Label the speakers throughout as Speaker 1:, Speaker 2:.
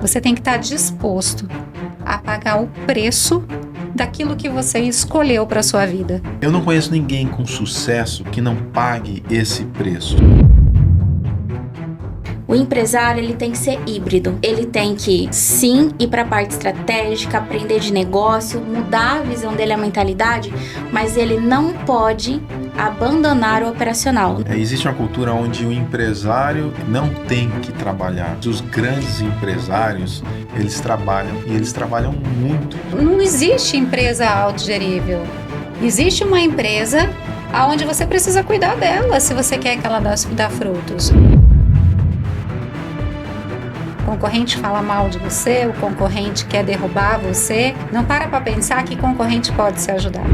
Speaker 1: Você tem que estar disposto a pagar o preço daquilo que você escolheu para sua vida.
Speaker 2: Eu não conheço ninguém com sucesso que não pague esse preço.
Speaker 3: O empresário, ele tem que ser híbrido. Ele tem que, sim, ir para a parte estratégica, aprender de negócio, mudar a visão dele, a mentalidade, mas ele não pode abandonar o operacional.
Speaker 2: Existe uma cultura onde o empresário não tem que trabalhar. Os grandes empresários, eles trabalham e eles trabalham muito.
Speaker 1: Não existe empresa autogerível. Existe uma empresa onde você precisa cuidar dela se você quer que ela dê frutos. O concorrente fala mal de você, o concorrente quer derrubar você. Não para pensar que concorrente pode se ajudar.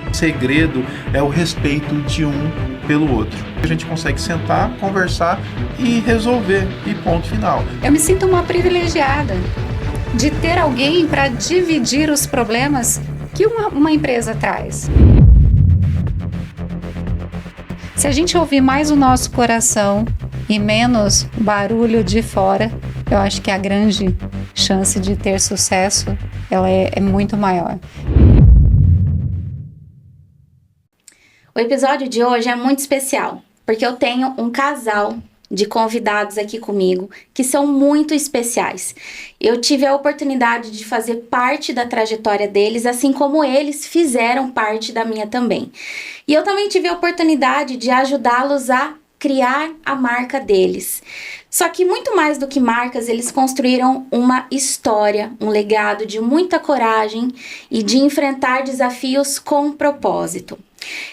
Speaker 2: O segredo é o respeito de um pelo outro. A gente consegue sentar, conversar e resolver, e ponto final.
Speaker 1: Eu me sinto uma privilegiada de ter alguém para dividir os problemas que uma empresa traz. Se a gente ouvir mais o nosso coração e menos barulho de fora, eu acho que a grande chance de ter sucesso ela é muito maior.
Speaker 3: O episódio de hoje é muito especial, porque eu tenho um casal de convidados aqui comigo que são muito especiais. Eu tive a oportunidade de fazer parte da trajetória deles, assim como eles fizeram parte da minha também. E eu também tive a oportunidade de ajudá-los a criar a marca deles. Só que muito mais do que marcas, eles construíram uma história, um legado de muita coragem e de enfrentar desafios com propósito.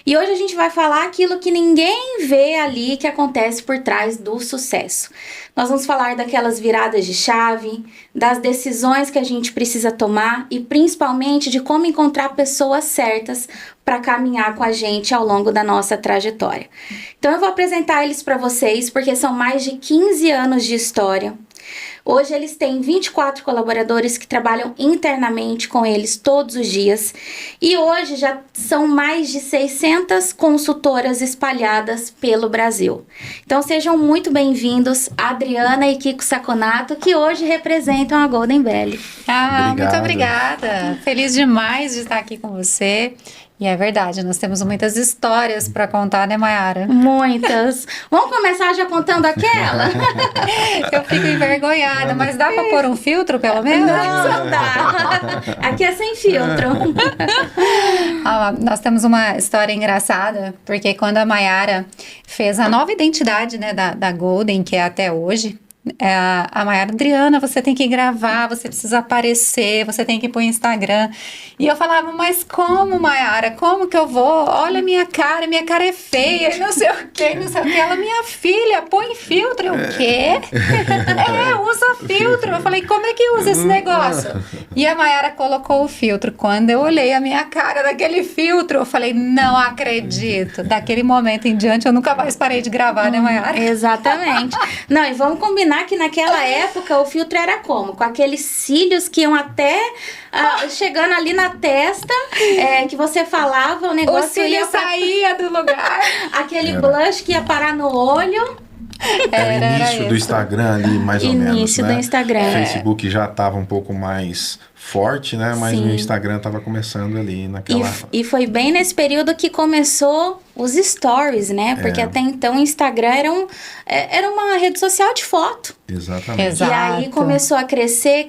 Speaker 3: E hoje a gente vai falar aquilo que ninguém vê ali que acontece por trás do sucesso. Nós vamos falar daquelas viradas de chave, das decisões que a gente precisa tomar e principalmente de como encontrar pessoas certas para caminhar com a gente ao longo da nossa trajetória. Então eu vou apresentar eles para vocês porque são mais de 15 anos de história. Hoje eles têm 24 colaboradores que trabalham internamente com eles todos os dias e hoje já são mais de 600 consultoras espalhadas pelo Brasil. Então sejam muito bem-vindos, Adriana e Kiko Saconato, que hoje representam a Golden Belly.
Speaker 1: Muito obrigada. Feliz demais de estar aqui com você. E é verdade, nós temos muitas histórias para contar, né, Mayara?
Speaker 3: Muitas. Vamos começar já contando aquela?
Speaker 1: Eu fico envergonhada, mas dá para pôr um filtro, pelo menos?
Speaker 3: Não dá. Aqui é sem filtro.
Speaker 1: Nós temos uma história engraçada, porque quando a Mayara fez a nova identidade, né, da Golden, que é até hoje, a Mayara, Adriana, você tem que gravar, você precisa aparecer, você tem que ir pro Instagram. E eu falava, mas como, Mayara? Como que eu vou? Olha minha cara é feia, não sei o que, não sei o que. Ela, minha filha, põe filtro. Eu, o quê? Usa filtro. Eu falei, como é que usa esse negócio? E a Mayara colocou o filtro. Quando eu olhei a minha cara daquele filtro, eu falei, não acredito. Daquele momento em diante, eu nunca mais parei de gravar, né, Mayara?
Speaker 3: Exatamente. Não, e vamos combinar que naquela época o filtro era como? Com aqueles cílios que iam até chegando ali na testa, que você falava, o negócio
Speaker 1: o cílio saía do lugar.
Speaker 3: Aquele blush que ia parar no olho.
Speaker 2: Era o início do Instagram ali, mais ou menos,
Speaker 3: Início do Instagram.
Speaker 2: O Facebook já estava um pouco mais forte, né? Mas o Instagram estava começando ali naquela...
Speaker 3: E foi bem nesse período que começou os stories, né? Porque até então o Instagram era uma rede social de foto.
Speaker 2: Exatamente.
Speaker 1: Exato.
Speaker 3: E aí começou a crescer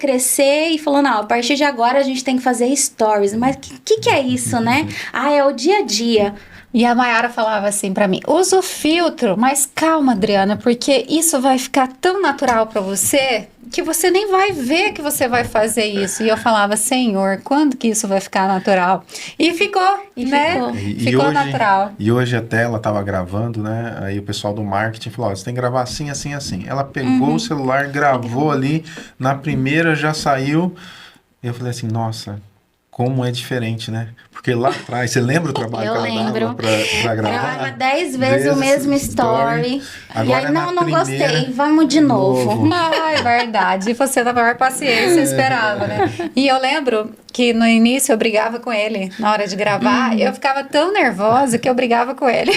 Speaker 3: e falou, não, a partir de agora a gente tem que fazer stories. Mas o que é isso, né? É o dia a dia.
Speaker 1: E a Mayara falava assim pra mim, usa o filtro, mas calma, Adriana, porque isso vai ficar tão natural pra você que você nem vai ver que você vai fazer isso. E eu falava, Senhor, quando que isso vai ficar natural? E ficou, né? Ficou
Speaker 2: hoje,
Speaker 1: natural.
Speaker 2: E hoje até ela tava gravando, né? Aí o pessoal do marketing falou, você tem que gravar assim, assim, assim. Ela pegou o celular, gravou ali, na primeira já saiu. E eu falei assim, nossa... Como é diferente, né? Porque lá atrás, você lembra o trabalho que ela dava pra gravar?
Speaker 3: Gravava 10 vezes o mesmo story.
Speaker 2: Agora,
Speaker 3: e aí, não gostei, vamos de novo.
Speaker 1: É verdade. E você na maior paciência esperava, né? E eu lembro que no início eu brigava com ele na hora de gravar. Eu ficava tão nervosa que eu brigava com ele.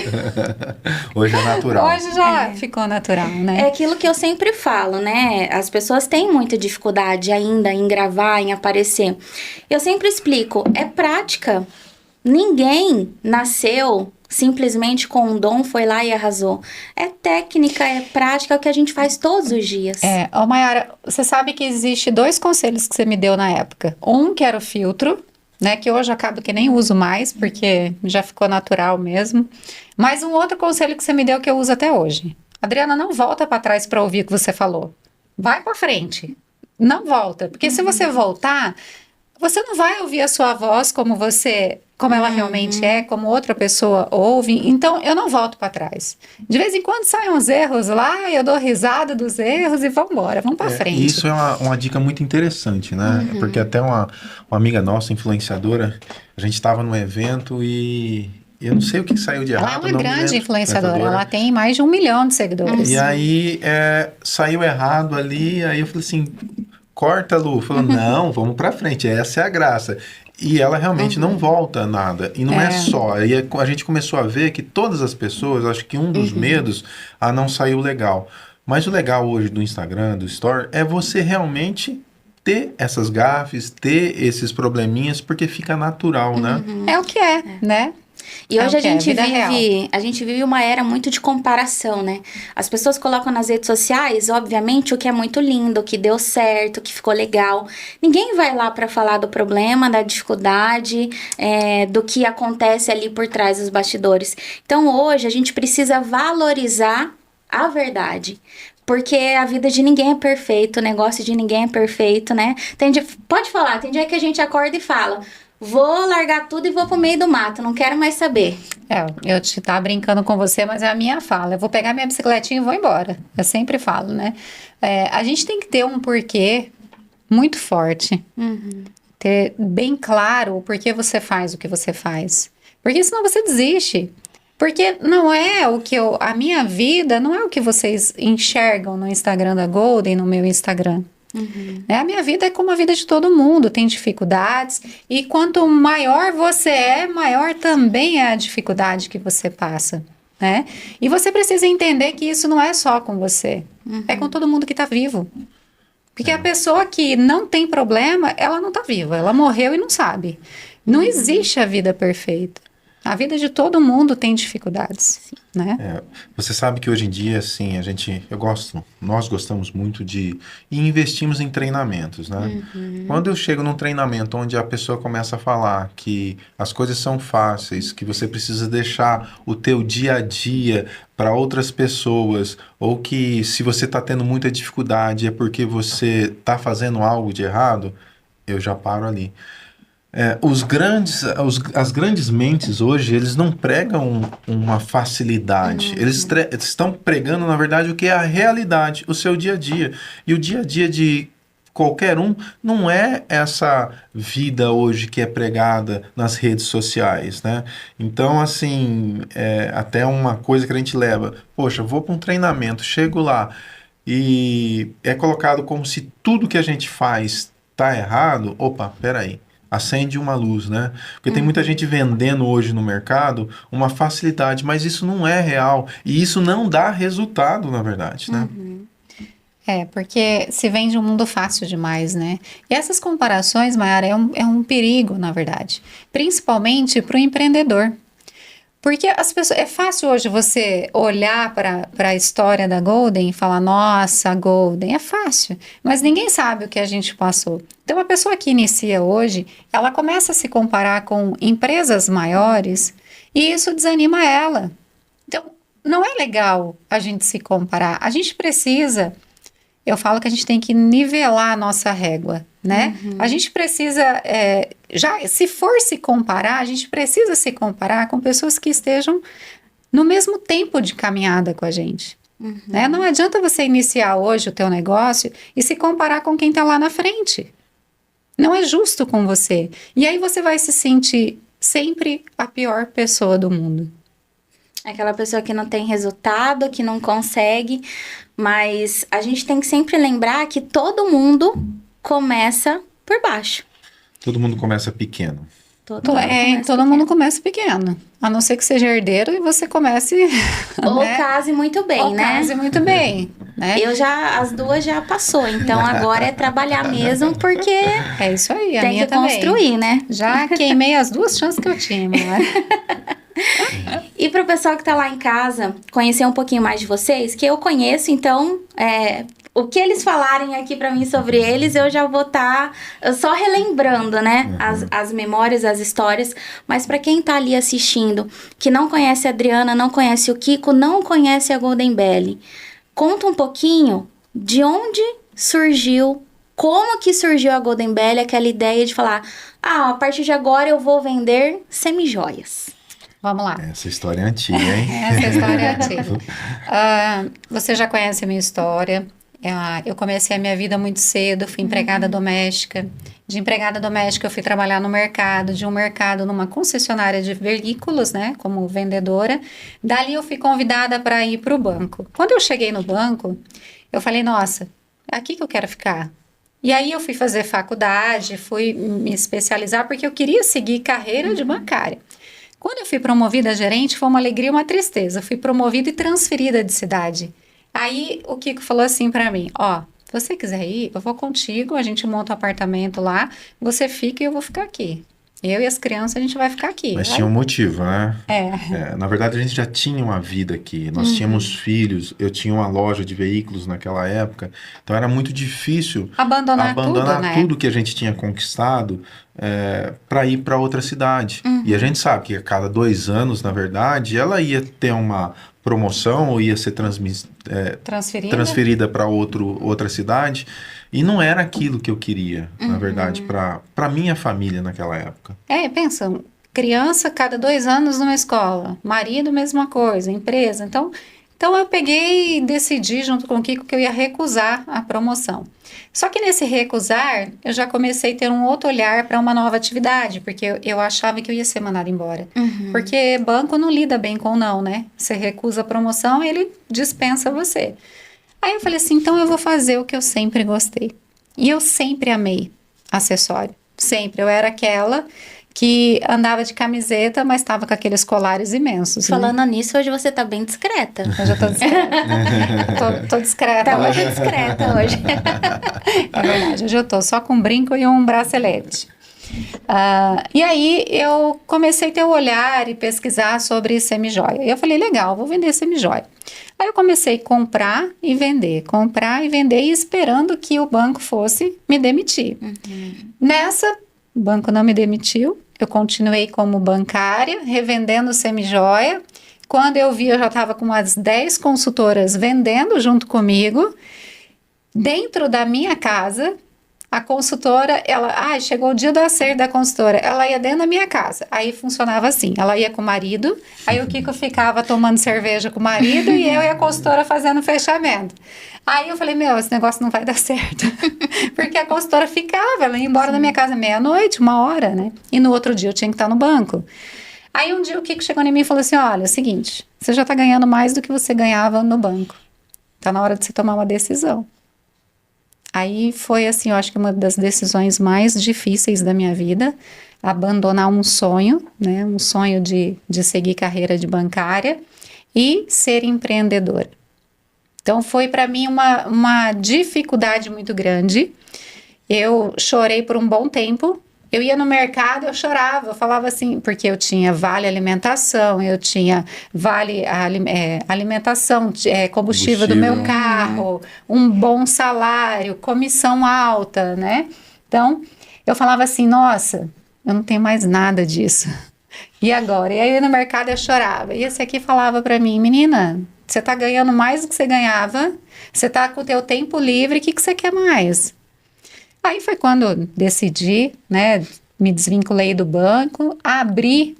Speaker 2: Hoje é natural.
Speaker 1: Hoje já ficou natural, né?
Speaker 3: É aquilo que eu sempre falo, né? As pessoas têm muita dificuldade ainda em gravar, em aparecer. Eu sempre explico, é prática. Ninguém nasceu simplesmente com um dom, foi lá e arrasou. É técnica, é prática, é o que a gente faz todos os dias.
Speaker 1: Ô Mayara, você sabe que existe 2 conselhos que você me deu na época. Um que era o filtro, né, que hoje eu acabo que nem uso mais, porque já ficou natural mesmo. Mas um outro conselho que você me deu que eu uso até hoje. Adriana, não volta para trás para ouvir o que você falou. Vai para frente. Não volta, porque se você voltar, você não vai ouvir a sua voz como ela realmente é, como outra pessoa ouve. Então, eu não volto para trás. De vez em quando saem uns erros lá, eu dou risada dos erros e vamos embora, vamos para frente.
Speaker 2: Isso é uma dica muito interessante, né? Porque até uma amiga nossa, influenciadora, a gente estava num evento e eu não sei o que saiu de errado.
Speaker 1: Ela é uma
Speaker 2: não me
Speaker 1: grande
Speaker 2: lembro,
Speaker 1: influenciadora, ela tem mais de 1 milhão de seguidores.
Speaker 2: E aí saiu errado ali, aí eu falei assim, corta, Lu. Falou, não, vamos pra frente, essa é a graça. E ela realmente não volta nada. E não é só. Aí a gente começou a ver que todas as pessoas, acho que um dos medos, não saiu legal. Mas o legal hoje do Instagram, do Story, é você realmente ter essas gafes, ter esses probleminhas, porque fica natural, né?
Speaker 1: É o que é, né?
Speaker 3: E hoje a gente
Speaker 1: real.
Speaker 3: vive uma era muito de comparação, né? As pessoas colocam nas redes sociais, obviamente, o que é muito lindo, o que deu certo, o que ficou legal. Ninguém vai lá para falar do problema, da dificuldade, do que acontece ali por trás dos bastidores. Então, hoje, a gente precisa valorizar a verdade. Porque a vida de ninguém é perfeita, o negócio de ninguém é perfeito, né? Pode falar, tem dia que a gente acorda e fala... Vou largar tudo e vou pro meio do mato, não quero mais saber.
Speaker 1: Eu te tava brincando com você, mas é a minha fala. Eu vou pegar minha bicicletinha e vou embora. Eu sempre falo, né? A gente tem que ter um porquê muito forte. Ter bem claro o porquê você faz o que você faz. Porque senão você desiste. Porque não é o que a minha vida não é o que vocês enxergam no Instagram da Golden, no meu Instagram. A minha vida é como a vida de todo mundo, tem dificuldades, e quanto maior você é, maior também é a dificuldade que você passa, né? E você precisa entender que isso não é só com você, é com todo mundo que está vivo. Porque a pessoa que não tem problema, ela não está viva, ela morreu e não sabe. Não existe a vida perfeita. A vida de todo mundo tem dificuldades, né?
Speaker 2: Você sabe que hoje em dia, assim, nós gostamos muito e investimos em treinamentos, né? Quando eu chego num treinamento onde a pessoa começa a falar que as coisas são fáceis, que você precisa deixar o teu dia a dia para outras pessoas, ou que se você está tendo muita dificuldade é porque você está fazendo algo de errado, eu já paro ali. As grandes mentes hoje, eles não pregam uma facilidade. Eles estão pregando, na verdade, o que é a realidade, o seu dia a dia. E o dia a dia de qualquer um não é essa vida hoje que é pregada nas redes sociais, né? Então, assim, até uma coisa que a gente leva. Poxa, vou para um treinamento, chego lá e é colocado como se tudo que a gente faz está errado. Opa, peraí. Acende uma luz, né? Porque tem muita gente vendendo hoje no mercado uma facilidade, mas isso não é real. E isso não dá resultado, na verdade, né?
Speaker 1: Porque se vende um mundo fácil demais, né? E essas comparações, Mayara, é um perigo, na verdade. Principalmente para o empreendedor. Porque as pessoas, é fácil hoje você olhar para a história da Golden e falar, nossa, a Golden, é fácil, mas ninguém sabe o que a gente passou. Então, a pessoa que inicia hoje, ela começa a se comparar com empresas maiores e isso desanima ela. Então, não é legal a gente se comparar. A gente precisa, eu falo que a gente tem que nivelar a nossa régua, né? A gente precisa, se for se comparar, a gente precisa se comparar com pessoas que estejam no mesmo tempo de caminhada com a gente. Né? Não adianta você iniciar hoje o teu negócio e se comparar com quem está lá na frente. Não é justo com você. E aí você vai se sentir sempre a pior pessoa do mundo.
Speaker 3: Aquela pessoa que não tem resultado, que não consegue, mas a gente tem que sempre lembrar que todo mundo começa por baixo.
Speaker 2: Todo mundo começa pequeno.
Speaker 1: Todo mundo começa pequeno. A não ser que seja herdeiro e você comece...
Speaker 3: Ou
Speaker 1: né?
Speaker 3: case muito bem,
Speaker 1: Ou
Speaker 3: né?
Speaker 1: case muito bem, né?
Speaker 3: As duas já passou, então agora é trabalhar mesmo, porque
Speaker 1: É isso aí, a
Speaker 3: tem
Speaker 1: minha
Speaker 3: que
Speaker 1: também.
Speaker 3: construir, né?
Speaker 1: Já queimei as 2 chances que eu tinha, né?
Speaker 3: E para o pessoal que tá lá em casa, conhecer um pouquinho mais de vocês, que eu conheço, então, o que eles falarem aqui para mim sobre eles, eu já vou estar só relembrando, né? As memórias, as histórias. Mas para quem tá ali assistindo, que não conhece a Adriana, não conhece o Kiko, não conhece a Golden Belly, conta um pouquinho de onde surgiu, como que surgiu a Golden Belly, aquela ideia de falar, a partir de agora eu vou vender semijoias.
Speaker 1: Vamos lá.
Speaker 2: Essa história é antiga, hein?
Speaker 1: Essa história é antiga. Você já conhece a minha história. Eu comecei a minha vida muito cedo, fui empregada doméstica. De empregada doméstica eu fui trabalhar no mercado, de um mercado numa concessionária de veículos, né, como vendedora. Dali eu fui convidada para ir para o banco. Quando eu cheguei no banco, eu falei, nossa, é aqui que eu quero ficar. E aí eu fui fazer faculdade, fui me especializar porque eu queria seguir carreira de bancária. Quando eu fui promovida a gerente, foi uma alegria e uma tristeza. Eu fui promovida e transferida de cidade. Aí o Kiko falou assim pra mim, ó, se você quiser ir, eu vou contigo, a gente monta um apartamento lá, você fica e eu vou ficar aqui. Eu e as crianças, a gente vai ficar aqui.
Speaker 2: Mas tinha um motivo, né?
Speaker 1: É.
Speaker 2: Na verdade, a gente já tinha uma vida aqui. Nós tínhamos filhos. Eu tinha uma loja de veículos naquela época. Então, era muito difícil
Speaker 1: Abandonar tudo, né?
Speaker 2: tudo que a gente tinha conquistado para ir para outra cidade. E a gente sabe que a cada 2 anos, na verdade, ela ia ter uma promoção ou ia ser transferida para outra cidade. E não era aquilo que eu queria, na verdade, para minha família naquela época.
Speaker 1: Pensa, criança cada 2 anos numa escola, marido, mesma coisa, empresa. Então eu peguei e decidi junto com o Kiko que eu ia recusar a promoção. Só que nesse recusar, eu já comecei a ter um outro olhar para uma nova atividade, porque eu achava que eu ia ser mandada embora. Porque banco não lida bem com não, né? Você recusa a promoção, ele dispensa você. Aí eu falei assim, então eu vou fazer o que eu sempre gostei. E eu sempre amei acessório. Sempre. Eu era aquela que andava de camiseta, mas estava com aqueles colares imensos.
Speaker 3: Falando nisso, hoje você tá bem discreta.
Speaker 1: Eu já tô discreta. tô discreta.
Speaker 3: Tá muito discreta hoje.
Speaker 1: É verdade, hoje eu tô só com um brinco e um bracelete. E aí eu comecei a ter o olhar e pesquisar sobre semijoia. E eu falei, legal, vou vender semijoia. Aí eu comecei a comprar e vender e esperando que o banco fosse me demitir. Nessa, o banco não me demitiu, eu continuei como bancária, revendendo semijoia. Quando eu vi, eu já estava com umas 10 consultoras vendendo junto comigo. Dentro da minha casa, a consultora, chegou o dia da ceia da consultora, ela ia dentro da minha casa, aí funcionava assim, ela ia com o marido, aí o Kiko ficava tomando cerveja com o marido e eu e a consultora fazendo fechamento. Aí eu falei, esse negócio não vai dar certo, porque a consultora ficava, ela ia embora da minha casa meia-noite, 1h, né, e no outro dia eu tinha que estar no banco. Aí um dia o Kiko chegou em mim e falou assim, olha, é o seguinte, você já está ganhando mais do que você ganhava no banco, tá na hora de você tomar uma decisão. Aí foi assim, eu acho que uma das decisões mais difíceis da minha vida, abandonar um sonho, né, um sonho de seguir carreira de bancária e ser empreendedora. Então foi para mim uma dificuldade muito grande, eu chorei por um bom tempo, eu ia no mercado, eu chorava, eu falava assim, porque eu tinha vale alimentação, eu tinha vale alimentação, combustível do meu carro, um bom salário, comissão alta, né? Então, eu falava assim, nossa, eu não tenho mais nada disso. E agora? E aí no mercado eu chorava. E esse aqui falava para mim, menina, você tá ganhando mais do que você ganhava, você tá com o teu tempo livre, o que você quer mais? Aí foi quando eu decidi, né, me desvinculei do banco, abri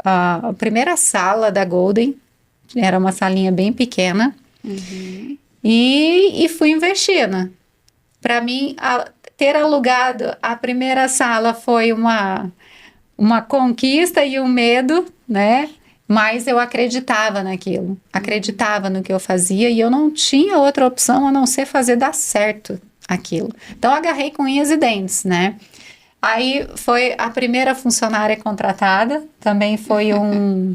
Speaker 1: a primeira sala da Golden, era uma salinha bem pequena, e fui investindo. Para mim, ter alugado a primeira sala foi uma conquista e um medo, né? Mas eu acreditava naquilo, acreditava no que eu fazia e eu não tinha outra opção a não ser fazer dar certo aquilo. Então, eu agarrei com unhas e dentes, né? Aí foi a primeira funcionária contratada, também foi um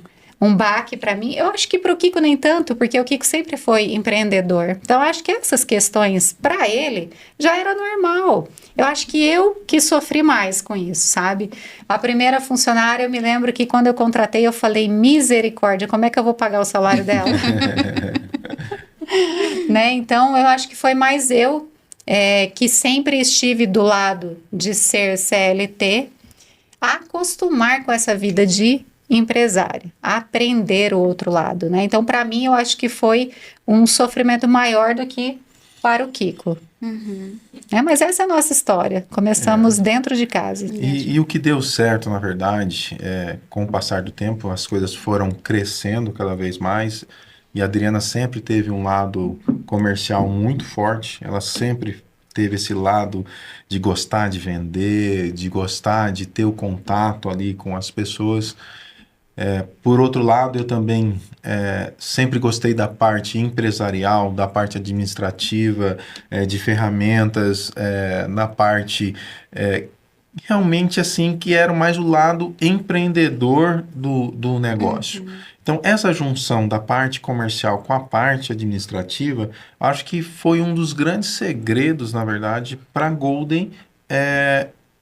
Speaker 1: baque para mim. Eu acho que para o Kiko nem tanto, porque o Kiko sempre foi empreendedor. Então, eu acho que essas questões, para ele, já era normal. Eu acho que eu que sofri mais com isso, sabe? A primeira funcionária, eu me lembro que quando eu contratei, eu falei, misericórdia, como é que eu vou pagar o salário dela? Né? Então, eu acho que foi mais eu que sempre estive do lado de ser CLT, a acostumar com essa vida de empresário, a aprender o outro lado, né? Então, para mim, eu acho que foi um sofrimento maior do que para o Kiko. Mas essa é a nossa história. Começamos dentro de casa.
Speaker 2: E o que deu certo, na verdade, com o passar do tempo, as coisas foram crescendo cada vez mais. E a Adriana sempre teve um lado comercial muito forte. Ela sempre teve esse lado de gostar de vender, de gostar de ter o contato ali com as pessoas. Por outro lado, eu também sempre gostei da parte empresarial, da parte administrativa, de ferramentas, na parte realmente assim, que era mais o lado empreendedor do negócio. Então, essa junção da parte comercial com a parte administrativa, acho que foi um dos grandes segredos, na verdade, para a Golden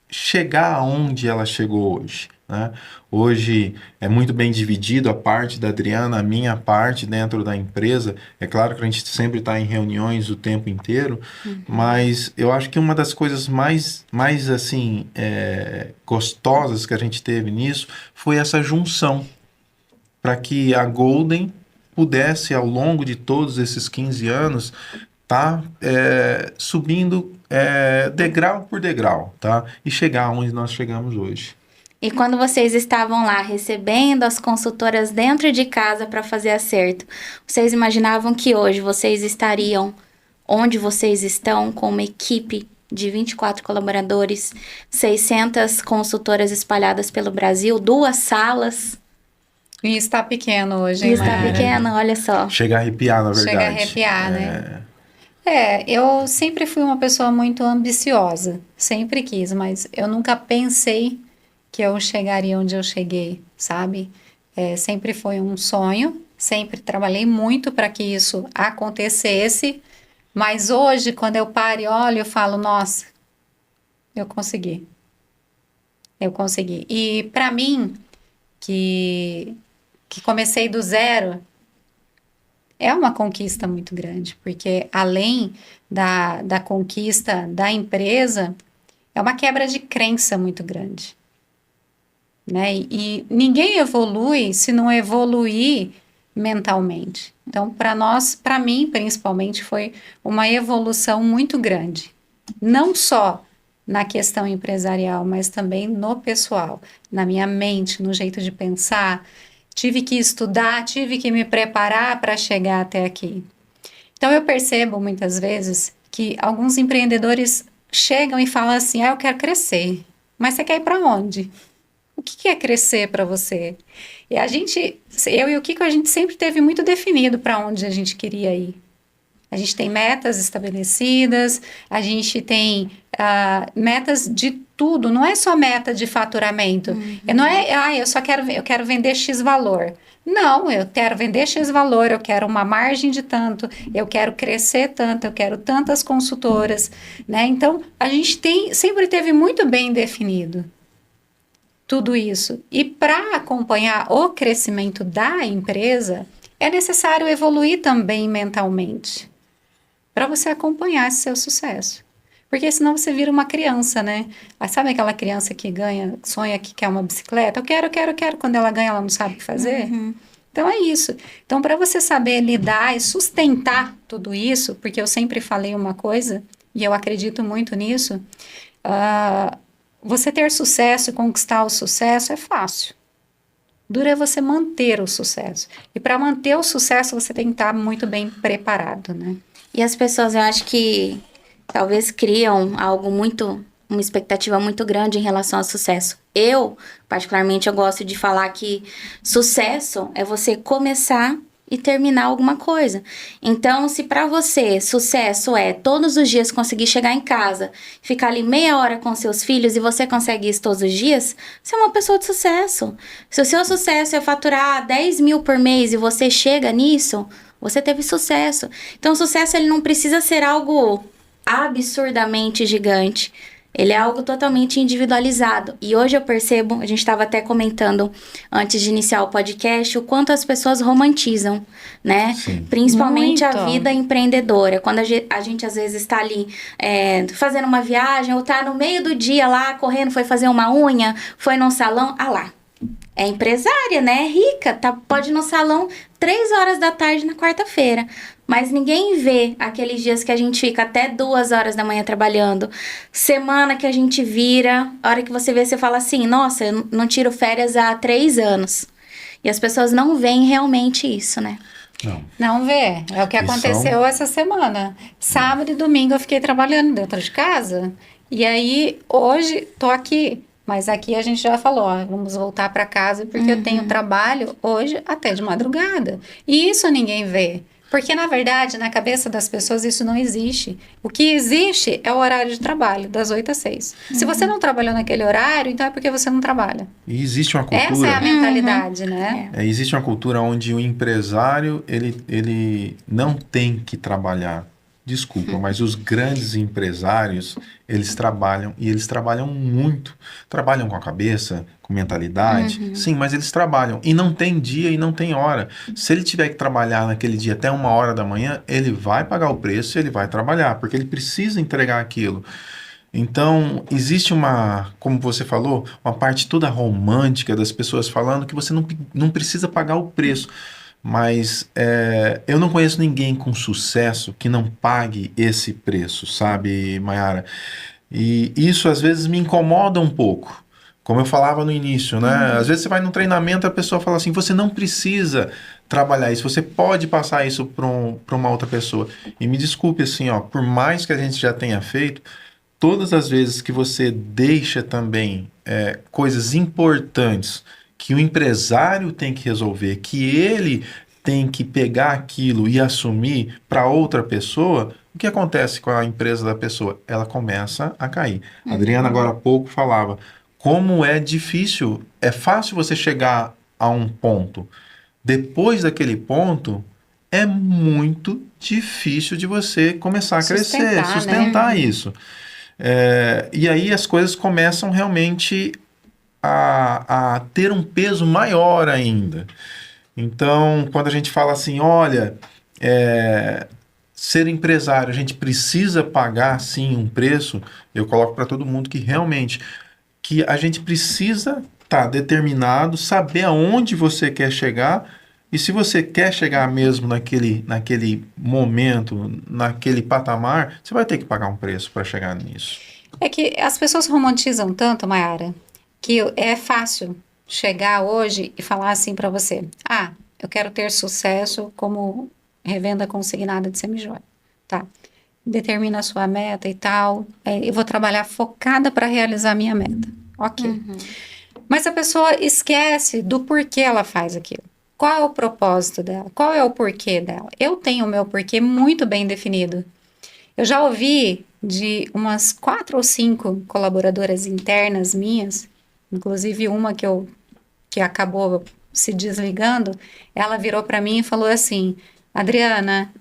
Speaker 2: chegar aonde ela chegou hoje, né? Hoje é muito bem dividido a parte da Adriana, a minha parte dentro da empresa. É claro que a gente sempre está em reuniões o tempo inteiro, mas eu acho que uma das coisas mais assim, gostosas que a gente teve nisso foi essa junção, para que a Golden pudesse, ao longo de todos esses 15 anos, tá subindo degrau por degrau, tá? E chegar onde nós chegamos hoje.
Speaker 3: E quando vocês estavam lá recebendo as consultoras dentro de casa para fazer acerto, vocês imaginavam que hoje vocês estariam onde vocês estão, com uma equipe de 24 colaboradores, 600 consultoras espalhadas pelo Brasil, 2 salas?
Speaker 1: E está pequeno hoje,
Speaker 3: E
Speaker 1: hein,
Speaker 3: está
Speaker 1: Mayara?
Speaker 3: pequeno, olha só.
Speaker 2: Chega a arrepiar, na verdade.
Speaker 1: Chega a arrepiar, né? Eu sempre fui uma pessoa muito ambiciosa, sempre quis, mas eu nunca pensei que eu chegaria onde eu cheguei, sabe? Sempre foi um sonho, sempre trabalhei muito para que isso acontecesse, mas hoje, quando eu paro e olho, eu falo, nossa, eu consegui. Eu consegui. E para mim, que comecei do zero, é uma conquista muito grande, porque além da conquista da empresa, é uma quebra de crença muito grande, né? E ninguém evolui se não evoluir mentalmente. Então, para mim, principalmente, foi uma evolução muito grande. Não só na questão empresarial, mas também no pessoal, na minha mente, no jeito de pensar. Tive que estudar, tive que me preparar para chegar até aqui. Então, eu percebo muitas vezes que alguns empreendedores chegam e falam assim, eu quero crescer, mas você quer ir para onde? O que é crescer para você? E eu e o Kiko, a gente sempre teve muito definido para onde a gente queria ir. A gente tem metas estabelecidas, a gente tem metas de tudo, não é só meta de faturamento. Não é, eu quero vender X valor. Não, eu quero vender X valor, eu quero uma margem de tanto, eu quero crescer tanto, eu quero tantas consultoras, né? Então, a gente sempre teve muito bem definido tudo isso. E para acompanhar o crescimento da empresa, é necessário evoluir também mentalmente, para você acompanhar esse seu sucesso. Porque senão você vira uma criança, né? Sabe aquela criança que sonha que quer uma bicicleta? Eu quero. Quando ela ganha, ela não sabe o que fazer. Então, é isso. Então, para você saber lidar e sustentar tudo isso, porque eu sempre falei uma coisa, e eu acredito muito nisso, você ter sucesso e conquistar o sucesso é fácil. Duro é você manter o sucesso. E para manter o sucesso, você tem que estar muito bem preparado, né?
Speaker 3: E as pessoas, eu acho que talvez criam uma expectativa muito grande em relação ao sucesso. Eu, particularmente, eu gosto de falar que sucesso é você começar e terminar alguma coisa. Então, se para você sucesso é todos os dias conseguir chegar em casa, ficar ali meia hora com seus filhos e você consegue isso todos os dias, você é uma pessoa de sucesso. Se o seu sucesso é faturar 10 mil por mês e você chega nisso, você teve sucesso. Então, o sucesso ele não precisa ser algo absurdamente gigante. Ele é algo totalmente individualizado. E hoje eu percebo, a gente estava até comentando antes de iniciar o podcast, o quanto as pessoas romantizam, né?
Speaker 2: Sim.
Speaker 3: Principalmente a
Speaker 1: Muito.
Speaker 3: vida empreendedora. Quando a gente às vezes está ali fazendo uma viagem ou tá no meio do dia lá, correndo, foi fazer uma unha, foi num salão, lá. É empresária, né? É rica, pode ir no salão 3 horas da tarde na quarta-feira. Mas ninguém vê aqueles dias que a gente fica até 2 horas da manhã trabalhando. Semana que a gente vira, a hora que você vê, você fala assim, nossa, eu não tiro férias há 3 anos. E as pessoas não veem realmente isso, né?
Speaker 2: Não.
Speaker 1: Não vê. É o que
Speaker 2: E
Speaker 1: aconteceu essa semana. Sábado e domingo eu fiquei trabalhando dentro de casa. E aí, hoje, tô aqui. Mas aqui a gente já falou, ó, vamos voltar para casa porque eu tenho trabalho hoje até de madrugada. E isso ninguém vê. Porque, na verdade, na cabeça das pessoas isso não existe. O que existe é o horário de trabalho, das 8 às 6. Se você não trabalhou naquele horário, então é porque você não trabalha.
Speaker 2: E existe uma
Speaker 1: Essa é a
Speaker 2: cultura...
Speaker 1: mentalidade, né?
Speaker 2: existe uma cultura onde o empresário, ele não tem que trabalhar. Desculpa, mas os grandes empresários, eles trabalham, e eles trabalham muito. Trabalham com a cabeça, com mentalidade, sim, mas eles trabalham. E não tem dia e não tem hora. Se ele tiver que trabalhar naquele dia até 1 hora da manhã, ele vai pagar o preço e ele vai trabalhar, porque ele precisa entregar aquilo. Então, existe uma, como você falou, uma parte toda romântica das pessoas falando que você não precisa pagar o preço. Mas eu não conheço ninguém com sucesso que não pague esse preço, sabe, Mayara? E isso às vezes me incomoda um pouco. Como eu falava no início, né? Às vezes você vai num treinamento e a pessoa fala assim, você não precisa trabalhar isso, você pode passar isso para uma outra pessoa. E me desculpe assim, ó, por mais que a gente já tenha feito, todas as vezes que você deixa também coisas importantes que o empresário tem que resolver, que ele tem que pegar aquilo e assumir para outra pessoa, o que acontece com a empresa da pessoa? Ela começa a cair. A Adriana agora há pouco falava, como é difícil, é fácil você chegar a um ponto. Depois daquele ponto, é muito difícil de você começar a crescer, sustentar isso. E aí as coisas começam realmente a ter um peso maior ainda. Então, quando a gente fala assim, olha, ser empresário, a gente precisa pagar sim um preço, eu coloco para todo mundo que realmente que a gente precisa estar determinado, saber aonde você quer chegar, e se você quer chegar mesmo naquele momento, naquele patamar, você vai ter que pagar um preço para chegar nisso.
Speaker 1: É que as pessoas romantizam tanto, Mayara, que é fácil chegar hoje e falar assim para você, eu quero ter sucesso como revenda consignada de semijoia, tá? Determina a sua meta e tal, eu vou trabalhar focada para realizar a minha meta, ok. Mas a pessoa esquece do porquê ela faz aquilo. Qual é o propósito dela? Qual é o porquê dela? Eu tenho o meu porquê muito bem definido. Eu já ouvi de umas 4 ou 5 colaboradoras internas minhas, inclusive uma que acabou se desligando, ela virou para mim e falou assim, Adriana,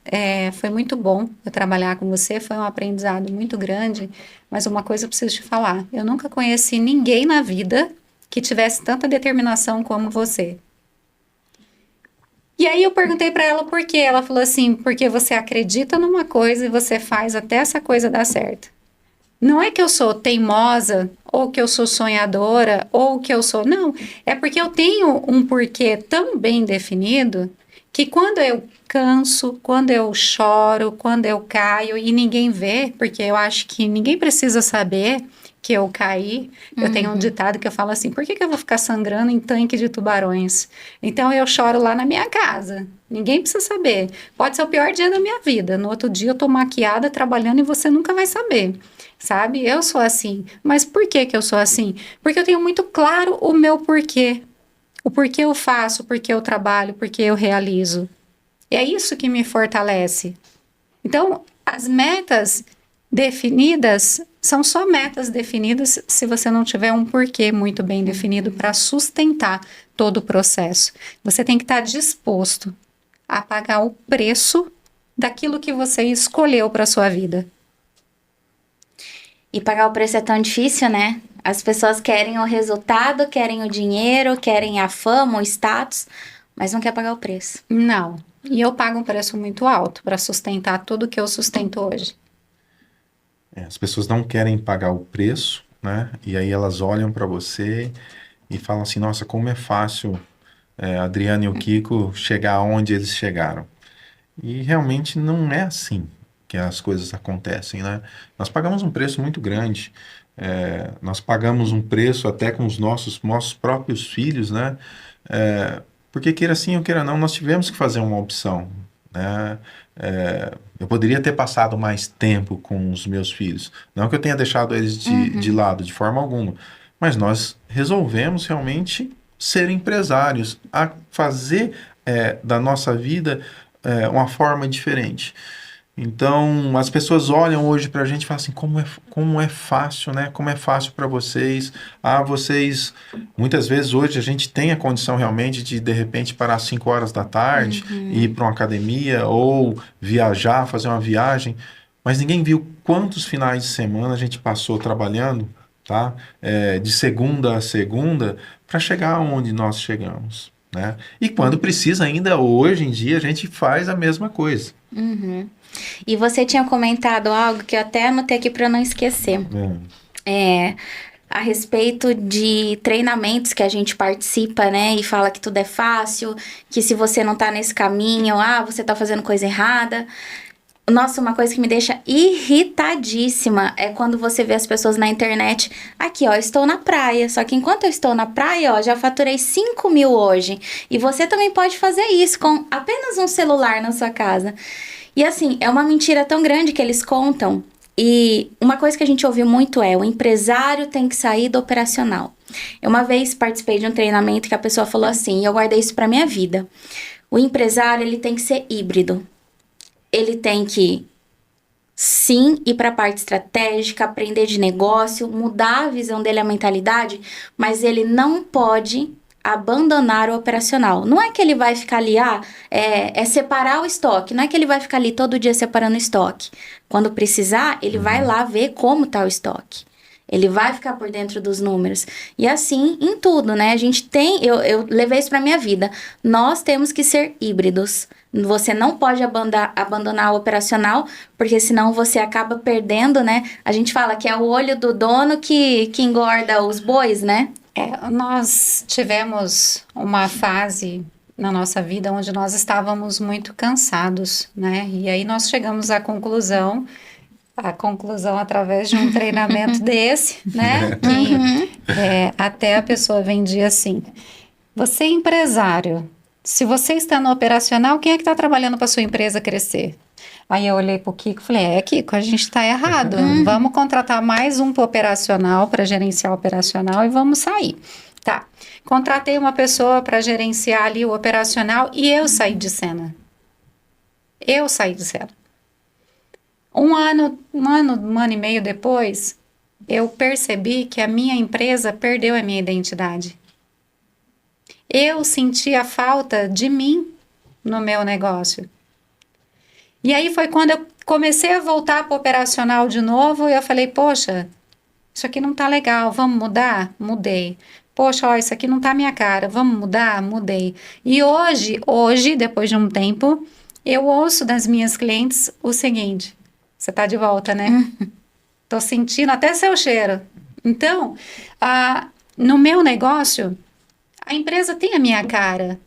Speaker 1: foi muito bom eu trabalhar com você, foi um aprendizado muito grande, mas uma coisa eu preciso te falar, eu nunca conheci ninguém na vida que tivesse tanta determinação como você. E aí eu perguntei para ela por quê. Ela falou assim, porque você acredita numa coisa e você faz até essa coisa dar certo. Não é que eu sou teimosa, ou que eu sou sonhadora, ou que eu sou... Não, é porque eu tenho um porquê tão bem definido que quando eu canso, quando eu choro, quando eu caio e ninguém vê, porque eu acho que ninguém precisa saber que eu caí. Eu tenho um ditado que eu falo assim, por que eu vou ficar sangrando em tanque de tubarões? Então eu choro lá na minha casa, ninguém precisa saber. Pode ser o pior dia da minha vida, no outro dia eu tô maquiada, trabalhando e você nunca vai saber, sabe? Eu sou assim, mas por que eu sou assim? Porque eu tenho muito claro o meu porquê, o porquê eu faço, o porquê eu trabalho, o porquê eu realizo. E é isso que me fortalece. Então, as metas definidas são só metas definidas se você não tiver um porquê muito bem definido para sustentar todo o processo. Você tem que estar disposto a pagar o preço daquilo que você escolheu para sua vida.
Speaker 3: E pagar o preço é tão difícil, né? As pessoas querem o resultado, querem o dinheiro, querem a fama, o status, mas não quer pagar o preço.
Speaker 1: Não. E eu pago um preço muito alto para sustentar tudo que eu sustento hoje.
Speaker 2: As pessoas não querem pagar o preço, né? E aí elas olham para você e falam assim, nossa, como é fácil a Adriana e o Kiko chegar onde eles chegaram. E realmente não é assim que as coisas acontecem, né? Nós pagamos um preço muito grande. Nós pagamos um preço até com os nossos próprios filhos, né? Porque queira sim ou queira não, nós tivemos que fazer uma opção, né? Eu poderia ter passado mais tempo com os meus filhos. Não que eu tenha deixado eles de lado, de forma alguma. Mas nós resolvemos realmente ser empresários, a fazer da nossa vida uma forma diferente. Então, as pessoas olham hoje pra gente e falam assim, como é fácil, né? Como é fácil para vocês. Vocês... Muitas vezes hoje a gente tem a condição realmente de repente, parar às 5 horas da tarde, ir para uma academia ou viajar, fazer uma viagem. Mas ninguém viu quantos finais de semana a gente passou trabalhando, tá? De segunda a segunda, para chegar onde nós chegamos, né? E quando precisa ainda, hoje em dia, a gente faz a mesma coisa.
Speaker 3: E você tinha comentado algo que eu até anotei aqui para não esquecer. A respeito de treinamentos que a gente participa, né? E fala que tudo é fácil, que se você não tá nesse caminho, você tá fazendo coisa errada. Nossa, uma coisa que me deixa irritadíssima é quando você vê as pessoas na internet. Aqui, ó, estou na praia. Só que enquanto eu estou na praia, ó, já faturei 5 mil hoje. E você também pode fazer isso com apenas um celular na sua casa. E assim, é uma mentira tão grande que eles contam. E uma coisa que a gente ouviu muito o empresário tem que sair do operacional. Eu uma vez participei de um treinamento que a pessoa falou assim, e eu guardei isso pra minha vida. O empresário, ele tem que ser híbrido. Ele tem que, sim, ir para a parte estratégica, aprender de negócio, mudar a visão dele, a mentalidade, mas ele não pode abandonar o operacional. Não é que ele vai ficar ali, separar o estoque. Não é que ele vai ficar ali todo dia separando o estoque. Quando precisar, ele vai lá ver como está o estoque. Ele vai ficar por dentro dos números. E assim, em tudo, né? A gente tem... Eu levei isso pra minha vida. Nós temos que ser híbridos. Você não pode abandonar o operacional, porque senão você acaba perdendo, né? A gente fala que é o olho do dono que engorda os bois, né?
Speaker 1: Nós tivemos uma fase na nossa vida onde nós estávamos muito cansados, né? E aí nós chegamos à conclusão através de um treinamento desse, né? Que até a pessoa vendia assim, você é empresário, se você está no operacional, quem é que está trabalhando para sua empresa crescer? Aí eu olhei para o Kiko e falei, Kiko, a gente está errado, vamos contratar mais um para operacional, para gerenciar o operacional e vamos sair. Tá, contratei uma pessoa para gerenciar ali o operacional e eu saí de cena. Um ano e meio depois, eu percebi que a minha empresa perdeu a minha identidade. Eu senti a falta de mim no meu negócio. E aí foi quando eu comecei a voltar para o operacional de novo e eu falei, poxa, isso aqui não tá legal, vamos mudar? Mudei. Poxa, ó, isso aqui não tá minha cara, vamos mudar? Mudei. E hoje, depois de um tempo, eu ouço das minhas clientes o seguinte, você tá de volta, né? Tô sentindo até seu cheiro. Então, no meu negócio, a empresa tem a minha cara.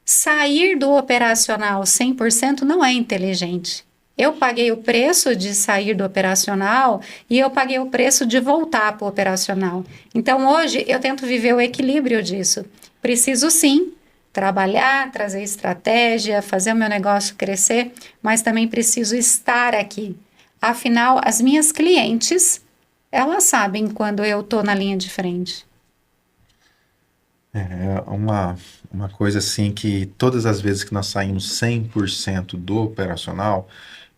Speaker 1: Sair do operacional 100% não é inteligente. Eu paguei o preço de sair do operacional e eu paguei o preço de voltar para o operacional. Então, hoje, eu tento viver o equilíbrio disso. Preciso, sim, trabalhar, trazer estratégia, fazer o meu negócio crescer, mas também preciso estar aqui. Afinal, as minhas clientes, elas sabem quando eu estou na linha de frente.
Speaker 2: É uma coisa assim que todas as vezes que nós saímos 100% do operacional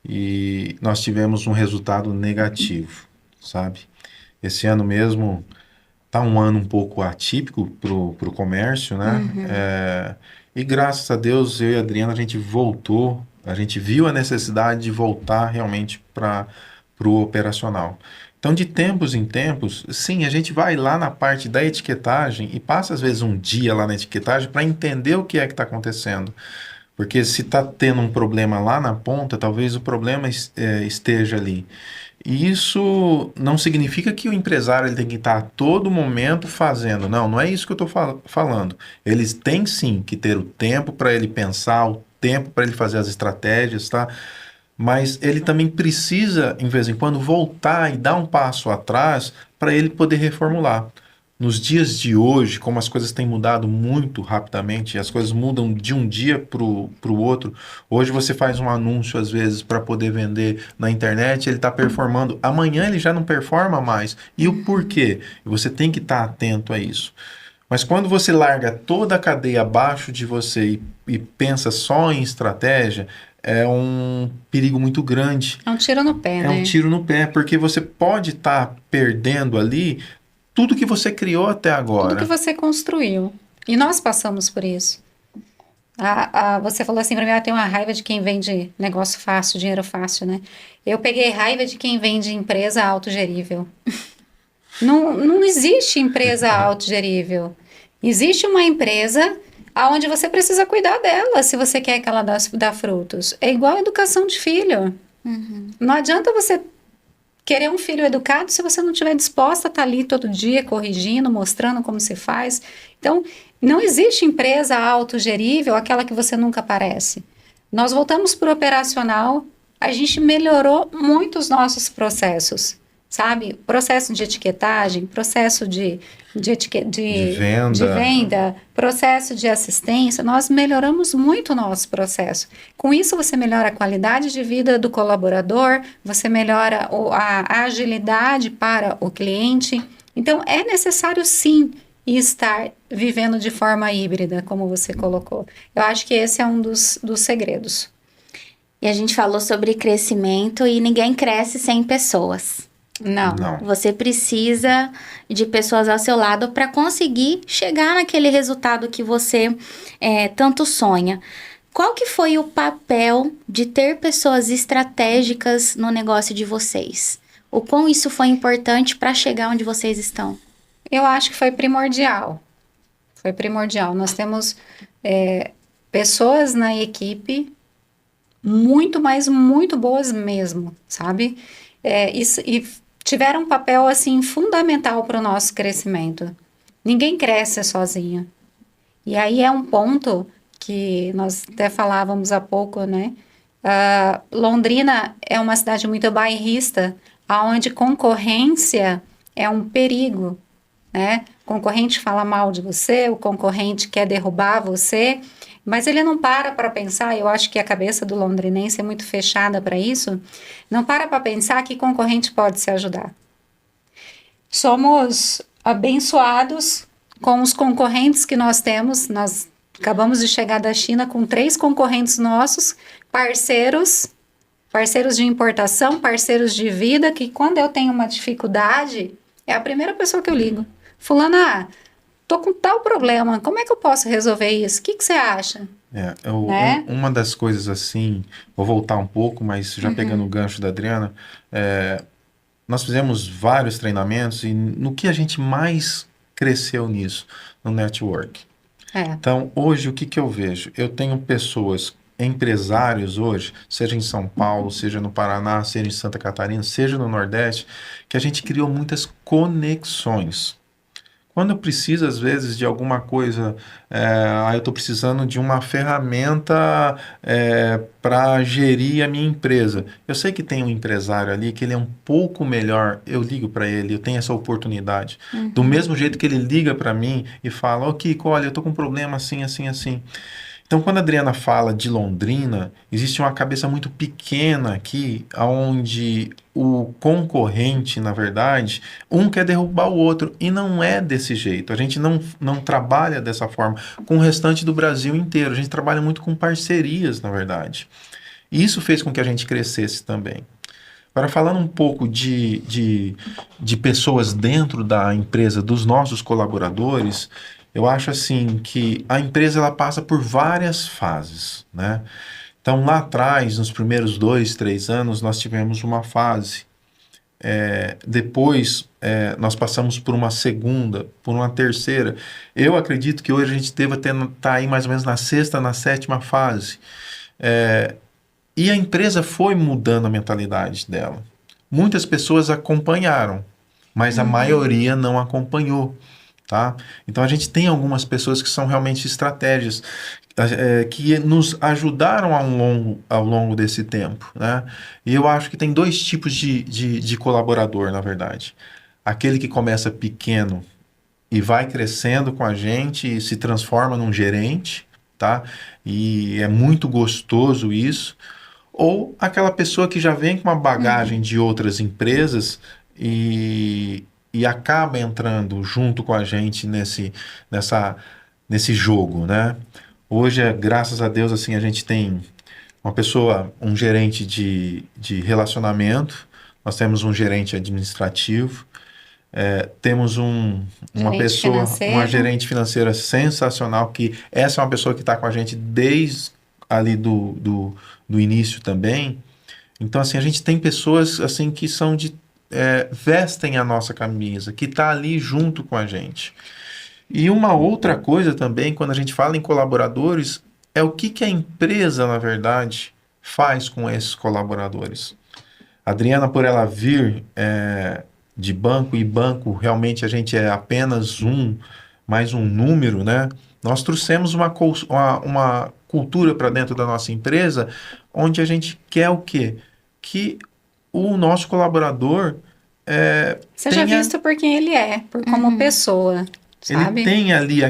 Speaker 2: e nós tivemos um resultado negativo, sabe? Esse ano mesmo tá um ano um pouco atípico pro comércio, né?
Speaker 3: Uhum.
Speaker 2: E graças a Deus, eu e a Adriana, a gente voltou, a gente viu a necessidade de voltar realmente para o operacional. Então, de tempos em tempos, sim, a gente vai lá na parte da etiquetagem e passa às vezes um dia lá na etiquetagem para entender o que é que está acontecendo. Porque se está tendo um problema lá na ponta, talvez o problema esteja ali. E isso não significa que o empresário ele tem que estar a todo momento fazendo. Não, não é isso que eu estou falando. Eles têm sim que ter o tempo para ele pensar, o tempo para ele fazer as estratégias, tá? Mas ele também precisa, em vez em quando, voltar e dar um passo atrás para ele poder reformular. Nos dias de hoje, como as coisas têm mudado muito rapidamente, e as coisas mudam de um dia para o outro. Hoje você faz um anúncio, às vezes, para poder vender na internet, ele está performando. Amanhã ele já não performa mais. E o porquê? E você tem que estar atento a isso. Mas quando você larga toda a cadeia abaixo de você e pensa só em estratégia, é um perigo muito grande.
Speaker 1: É um tiro no pé,
Speaker 2: É um
Speaker 1: né?
Speaker 2: tiro no pé, porque você pode estar perdendo ali tudo que você criou até
Speaker 1: Tudo que
Speaker 2: agora.
Speaker 1: você construiu. E nós passamos por isso. Você falou assim para mim, eu tenho uma raiva de quem vende negócio fácil, dinheiro fácil, né? Eu peguei raiva de quem vende empresa autogerível. Não existe empresa autogerível. Existe uma empresa onde você precisa cuidar dela se você quer que ela dê frutos. É igual a educação de filho.
Speaker 3: Uhum.
Speaker 1: Não adianta você querer um filho educado se você não estiver disposta a estar ali todo dia corrigindo, mostrando como se faz. Então, não existe empresa autogerível, aquela que você nunca aparece. Nós voltamos para o operacional, a gente melhorou muito os nossos processos, sabe? Processo de etiquetagem, processo
Speaker 2: De
Speaker 1: de
Speaker 2: venda.
Speaker 1: venda, processo de assistência, nós melhoramos muito o nosso processo. Com isso, você melhora a qualidade de vida do colaborador, você melhora a agilidade para o cliente. Então, é necessário sim estar vivendo de forma híbrida, como você colocou. Eu acho que esse é um dos segredos.
Speaker 3: E a gente falou sobre crescimento e ninguém cresce sem pessoas.
Speaker 1: Não.
Speaker 2: Não.
Speaker 3: Você precisa de pessoas ao seu lado para conseguir chegar naquele resultado que você tanto sonha. Qual que foi o papel de ter pessoas estratégicas no negócio de vocês? O quão isso foi importante para chegar onde vocês estão?
Speaker 1: Eu acho que foi primordial. Foi primordial. Nós temos pessoas na equipe muito, mas muito boas mesmo, sabe? E tiveram um papel, assim, fundamental para o nosso crescimento. Ninguém cresce sozinho. E aí é um ponto que nós até falávamos há pouco, né? Londrina é uma cidade muito bairrista, onde concorrência é um perigo, né? O concorrente fala mal de você, o concorrente quer derrubar você, mas ele não para pensar, eu acho que a cabeça do londrinense é muito fechada para isso, não para pensar que concorrente pode se ajudar. Somos abençoados com os concorrentes que nós temos, nós acabamos de chegar da China com 3 concorrentes nossos, parceiros de importação, parceiros de vida, que quando eu tenho uma dificuldade, é a primeira pessoa que eu ligo. Fulana, tô com tal problema, como é que eu posso resolver isso? O que você acha? Né?
Speaker 2: Uma das coisas assim, vou voltar um pouco, mas já pegando o gancho da Adriana, nós fizemos vários treinamentos e no que a gente mais cresceu nisso? No network. Então, hoje, o que eu vejo? Eu tenho pessoas, empresários hoje, seja em São Paulo, seja no Paraná, seja em Santa Catarina, seja no Nordeste, que a gente criou muitas conexões. Quando eu preciso, às vezes, de alguma coisa, eu estou precisando de uma ferramenta para gerir a minha empresa. Eu sei que tem um empresário ali que ele é um pouco melhor, eu ligo para ele, eu tenho essa oportunidade. Do mesmo jeito que ele liga para mim e fala, ô Kiko, olha, eu estou com um problema assim, assim, assim. Então, quando a Adriana fala de Londrina, existe uma cabeça muito pequena aqui, onde o concorrente, na verdade, um quer derrubar o outro, e não é desse jeito. A gente não trabalha dessa forma com o restante do Brasil inteiro. A gente trabalha muito com parcerias, na verdade. E isso fez com que a gente crescesse também. Agora, falando um pouco de pessoas dentro da empresa, dos nossos colaboradores, eu acho assim que a empresa ela passa por várias fases, né? Então, lá atrás, nos primeiros 2, 3 anos, nós tivemos uma fase. Depois, nós passamos por uma segunda, por uma terceira. Eu acredito que hoje a gente deva estar aí mais ou menos na sexta, na sétima fase. E a empresa foi mudando a mentalidade dela. Muitas pessoas acompanharam, mas a maioria não acompanhou, tá? Então a gente tem algumas pessoas que são realmente estratégias, que nos ajudaram ao longo desse tempo, né? E eu acho que tem 2 tipos de colaborador, na verdade. Aquele que começa pequeno e vai crescendo com a gente e se transforma num gerente, tá? E é muito gostoso isso. Ou aquela pessoa que já vem com uma bagagem de outras empresas e acaba entrando junto com a gente nesse jogo, né? Hoje, graças a Deus, assim, a gente tem uma pessoa, um gerente de relacionamento, nós temos um gerente administrativo, temos uma pessoa, uma gerente financeira sensacional, que essa é uma pessoa que está com a gente desde ali do início também. Então, assim, a gente tem pessoas assim que são vestem a nossa camisa, que está ali junto com a gente. E uma outra coisa também, quando a gente fala em colaboradores, é o que a empresa, na verdade, faz com esses colaboradores. A Adriana, por ela vir de banco, e banco realmente a gente é apenas mais um número, né? Nós trouxemos uma cultura para dentro da nossa empresa, onde a gente quer o quê? Que o nosso colaborador
Speaker 1: seja visto por quem ele é, como pessoa, sabe?
Speaker 2: Ele tem ali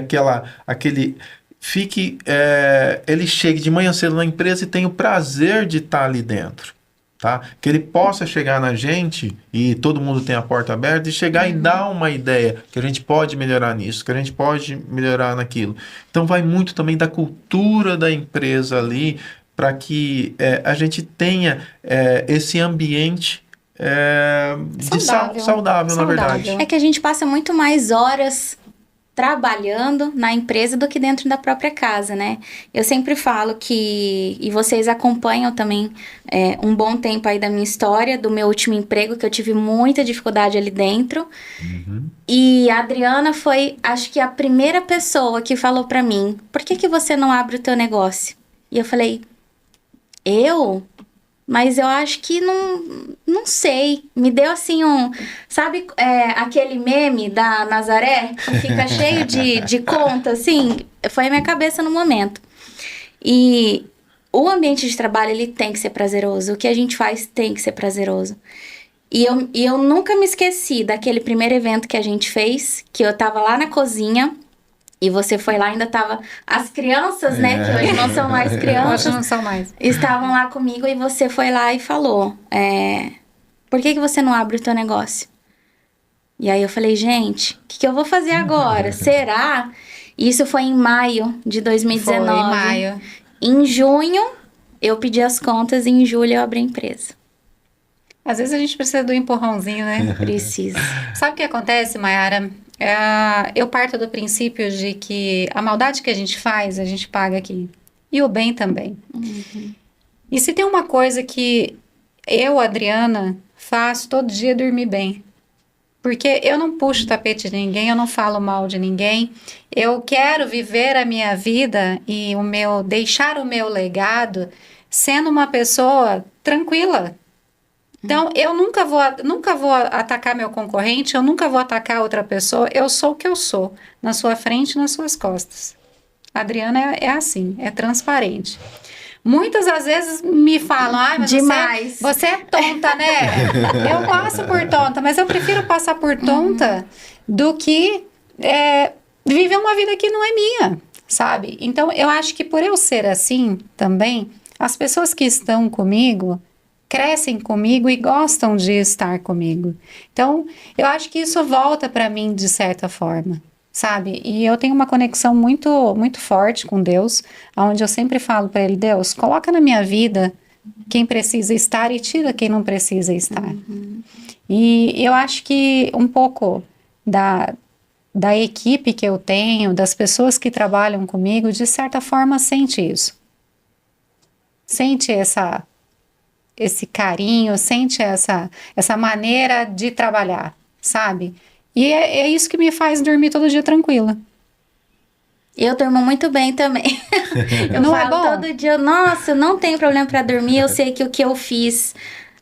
Speaker 2: ele chegue de manhã cedo na empresa e tem o prazer de estar ali dentro, tá? Que ele possa chegar na gente, e todo mundo tem a porta aberta, e chegar e dar uma ideia, que a gente pode melhorar nisso, que a gente pode melhorar naquilo. Então vai muito também da cultura da empresa ali, para que a gente tenha esse ambiente saudável, na verdade.
Speaker 3: É que a gente passa muito mais horas trabalhando na empresa do que dentro da própria casa, né? Eu sempre falo que, e vocês acompanham também um bom tempo aí da minha história, do meu último emprego, que eu tive muita dificuldade ali dentro. E a Adriana foi, acho que a primeira pessoa que falou pra mim: por que você não abre o teu negócio? E eu falei: mas eu acho que não sei. Me deu assim sabe aquele meme da Nazaré? Que fica cheio de conta, assim? Foi a minha cabeça no momento. E o ambiente de trabalho, ele tem que ser prazeroso. O que a gente faz tem que ser prazeroso. E eu nunca me esqueci daquele primeiro evento que a gente fez, que eu tava lá na cozinha. E você foi lá, ainda tava... As crianças, né? Que hoje não são mais crianças.
Speaker 1: Hoje não são mais.
Speaker 3: Estavam lá comigo e você foi lá e falou... por que você não abre o teu negócio? E aí eu falei: gente, o que eu vou fazer agora? Será? Isso foi em maio de 2019.
Speaker 1: Foi em maio.
Speaker 3: Em junho, eu pedi as contas e em julho eu abri a empresa.
Speaker 1: Às vezes a gente precisa do empurrãozinho, né?
Speaker 3: Precisa.
Speaker 1: Sabe o que acontece, Mayara? Eu parto do princípio de que a maldade que a gente faz, a gente paga aqui. E o bem também. E se tem uma coisa que eu, Adriana, faço todo dia, dormir bem. Porque eu não puxo o tapete de ninguém, eu não falo mal de ninguém. Eu quero viver a minha vida e deixar o meu legado sendo uma pessoa tranquila. Então, eu nunca vou atacar meu concorrente, eu nunca vou atacar outra pessoa. Eu sou o que eu sou, na sua frente e nas suas costas. A Adriana é assim, é transparente. Muitas às vezes me falam: mas
Speaker 3: demais.
Speaker 1: Você é tonta, né? Eu passo por tonta, mas eu prefiro passar por tonta do que viver uma vida que não é minha. sabe? Então, eu acho que por eu ser assim também, as pessoas que estão comigo crescem comigo e gostam de estar comigo. Então, eu acho que isso volta para mim de certa forma, sabe? E eu tenho uma conexão muito, muito forte com Deus, onde eu sempre falo para Ele, Deus, coloca na minha vida quem precisa estar e tira quem não precisa estar. E eu acho que um pouco da equipe que eu tenho, das pessoas que trabalham comigo, de certa forma sente isso. Sente esse carinho, sente essa maneira de trabalhar, sabe? E é isso que me faz dormir todo dia tranquila.
Speaker 3: Eu durmo muito bem também. Eu
Speaker 1: Não
Speaker 3: falo
Speaker 1: é bom?
Speaker 3: todo dia, nossa, não tem problema pra dormir, eu sei que o que eu fiz,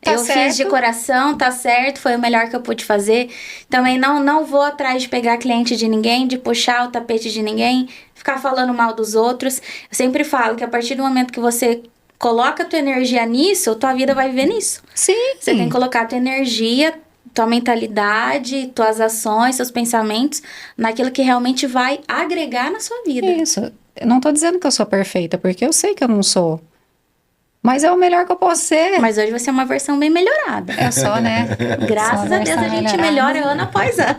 Speaker 1: Tá
Speaker 3: eu fiz de
Speaker 1: certo.
Speaker 3: coração, tá certo, foi o melhor que eu pude fazer. Também não vou atrás de pegar cliente de ninguém, de puxar o tapete de ninguém, ficar falando mal dos outros. Eu sempre falo que a partir do momento que você coloca a tua energia nisso, tua vida vai viver nisso.
Speaker 1: Sim.
Speaker 3: Você tem que colocar a tua energia, tua mentalidade, tuas ações, seus pensamentos naquilo que realmente vai agregar na sua vida.
Speaker 1: Isso. Eu não tô dizendo que eu sou perfeita, porque eu sei que eu não sou. Mas é o melhor que eu posso ser.
Speaker 3: Mas hoje você é uma versão bem melhorada.
Speaker 1: É só, né?
Speaker 3: Graças
Speaker 1: Só
Speaker 3: a Deus a
Speaker 1: versão
Speaker 3: gente
Speaker 1: melhorada.
Speaker 3: melhora ano após ano.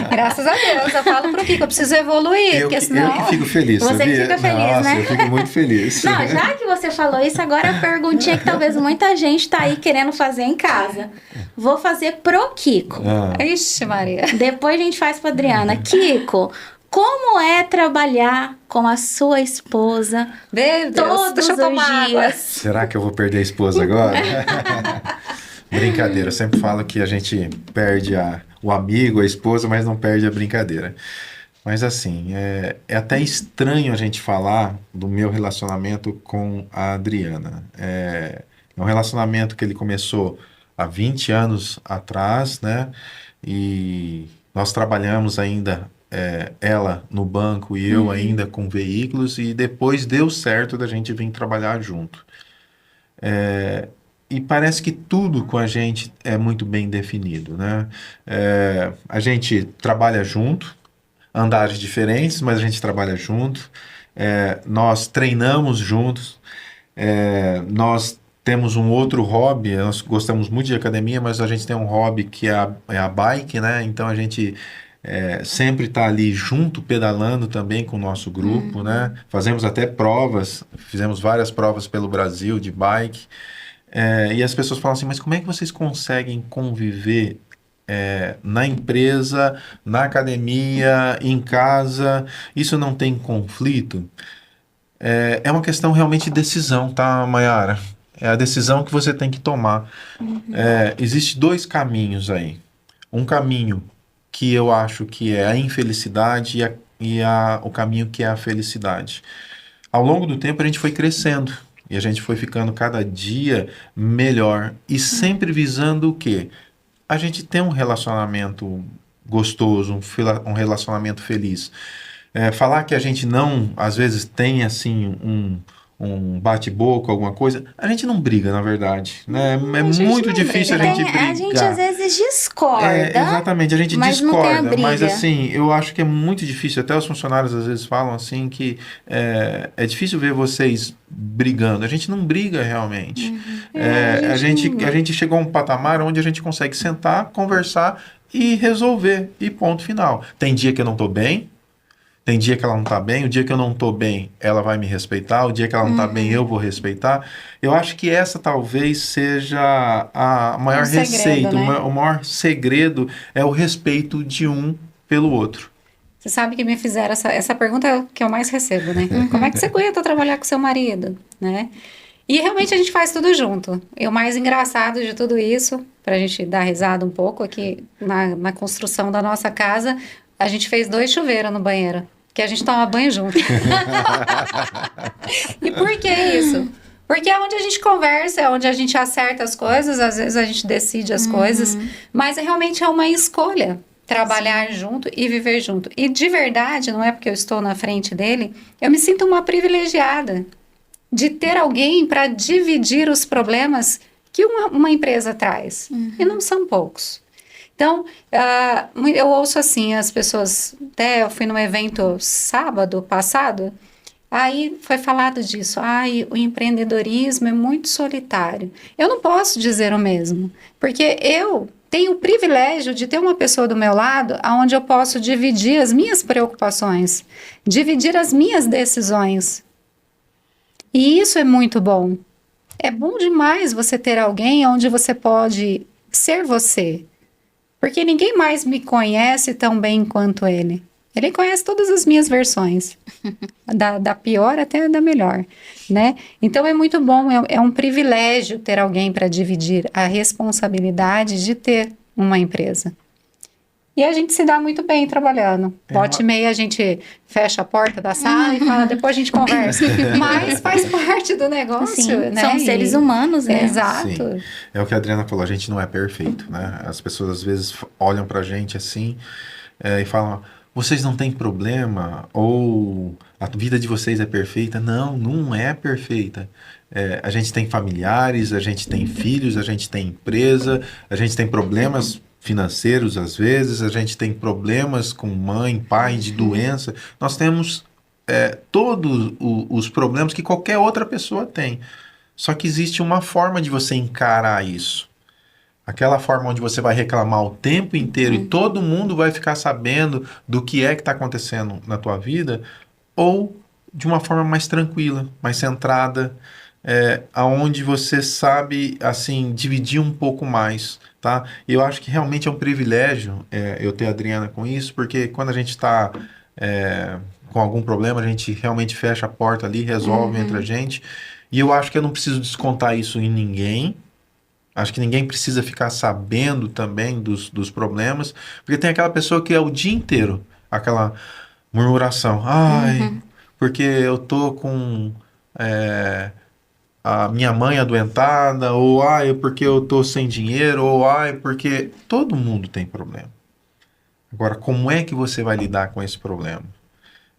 Speaker 1: Graças a Deus. Eu falo pro Kiko, eu preciso evoluir,
Speaker 2: Eu
Speaker 1: porque
Speaker 2: que
Speaker 1: senão...
Speaker 2: fico feliz,
Speaker 3: Você que
Speaker 2: sabia?
Speaker 3: fica feliz,
Speaker 2: Nossa,
Speaker 3: né?
Speaker 2: eu fico muito feliz.
Speaker 3: Não, já que você falou isso, agora a perguntinha que talvez muita gente tá aí querendo fazer em casa. Vou fazer pro Kiko.
Speaker 2: Ah,
Speaker 1: Ixi, Maria.
Speaker 3: Depois a gente faz pra Adriana. Kiko, como é trabalhar com a sua esposa
Speaker 1: Meu Deus,
Speaker 3: todos
Speaker 1: deixa eu tomar
Speaker 3: os
Speaker 1: água.
Speaker 3: dias?
Speaker 2: será que eu vou perder a esposa agora? Brincadeira, eu sempre falo que a gente perde o amigo, a esposa, mas não perde a brincadeira. Mas assim, é até estranho a gente falar do meu relacionamento com a Adriana. É um relacionamento que ele começou há 20 anos atrás, né? E nós trabalhamos ainda, ela no banco e eu ainda com veículos, e depois deu certo da gente vir trabalhar junto. E parece que tudo com a gente é muito bem definido, né? A gente trabalha junto, andares diferentes, mas a gente trabalha junto. Nós treinamos juntos. Nós temos um outro hobby. Nós gostamos muito de academia, mas a gente tem um hobby que é a bike, né? Então a gente sempre está ali junto, pedalando também com o nosso grupo, né? Fazemos até provas, fizemos várias provas pelo Brasil de bike. E as pessoas falam assim, mas como é que vocês conseguem conviver na empresa, na academia, em casa? Isso não tem conflito? É uma questão realmente de decisão, tá, Mayara? É a decisão que você tem que tomar. Existem dois caminhos aí. Um caminho que eu acho que é a infelicidade e o caminho que é a felicidade. Ao longo do tempo a gente foi crescendo. E a gente foi ficando cada dia melhor. E sempre visando o quê? A gente tem um relacionamento gostoso, um relacionamento feliz. Falar que a gente não, às vezes, tem assim um bate-boca, alguma coisa, a gente não briga, na verdade, né? É muito difícil a gente brigar.
Speaker 3: A gente às vezes discorda.
Speaker 2: Exatamente, a gente
Speaker 3: mas não tem a
Speaker 2: discorda,
Speaker 3: briga.
Speaker 2: mas assim, eu acho que é muito difícil, até os funcionários às vezes falam assim que é difícil ver vocês brigando. A gente não briga realmente. A gente chegou a um patamar onde a gente consegue sentar, conversar e resolver, e ponto final. Tem dia que eu não tô bem, tem dia que ela não tá bem, o dia que eu não tô bem, ela vai me respeitar, o dia que ela não tá bem, eu vou respeitar. Eu acho que essa talvez seja a maior
Speaker 1: segredo,
Speaker 2: receita,
Speaker 1: né?
Speaker 2: o maior segredo é o respeito de um pelo outro.
Speaker 1: Você sabe que me fizeram essa pergunta é o que eu mais recebo, né? Como é que você aguenta trabalhar com seu marido, né? E realmente a gente faz tudo junto. E o mais engraçado de tudo isso, pra gente dar risada um pouco, aqui na construção da nossa casa, a gente fez 2 chuveiros no banheiro, que a gente toma banho junto. E por que isso? Porque é onde a gente conversa, é onde a gente acerta as coisas, às vezes a gente decide as coisas, mas realmente é uma escolha trabalhar junto e viver junto. E de verdade, não é porque eu estou na frente dele, eu me sinto uma privilegiada de ter alguém para dividir os problemas que uma empresa traz. E não são poucos. Então, eu ouço assim, as pessoas, até eu fui num evento sábado passado, aí foi falado disso, o empreendedorismo é muito solitário. Eu não posso dizer o mesmo, porque eu tenho o privilégio de ter uma pessoa do meu lado onde eu posso dividir as minhas preocupações, dividir as minhas decisões. E isso é muito bom. É bom demais você ter alguém onde você pode ser você. Porque ninguém mais me conhece tão bem quanto ele. Ele conhece todas as minhas versões, da pior até da melhor, né? Então é muito bom, é um privilégio ter alguém para dividir a responsabilidade de ter uma empresa. E a gente se dá muito bem trabalhando. Volta e meia a gente fecha a porta da sala e fala, depois a gente conversa. Mas faz parte do negócio,
Speaker 3: Sim,
Speaker 1: né?
Speaker 3: são seres humanos, né?
Speaker 1: Exato.
Speaker 2: Sim. É o que a Adriana falou, a gente não é perfeito, né? As pessoas às vezes olham pra gente assim e falam, vocês não têm problema? Ou a vida de vocês é perfeita? Não, não é perfeita. A gente tem familiares, a gente tem filhos, a gente tem empresa, a gente tem problemas financeiros às vezes, a gente tem problemas com mãe, pai, de doença. Nós temos todos os problemas que qualquer outra pessoa tem. Só que existe uma forma de você encarar isso. Aquela forma onde você vai reclamar o tempo inteiro e todo mundo vai ficar sabendo do que é que está acontecendo na tua vida, ou de uma forma mais tranquila, mais centrada, aonde você sabe, assim, dividir um pouco mais, tá? E eu acho que realmente é um privilégio eu ter a Adriana com isso, porque quando a gente está com algum problema, a gente realmente fecha a porta ali, resolve entre a gente, e eu acho que eu não preciso descontar isso em ninguém. Acho que ninguém precisa ficar sabendo também dos problemas, porque tem aquela pessoa que é o dia inteiro, aquela murmuração. Ai, porque eu tô com a minha mãe adoentada, ou ai, porque eu tô sem dinheiro, ou ai, porque todo mundo tem problema. Agora, como é que você vai lidar com esse problema?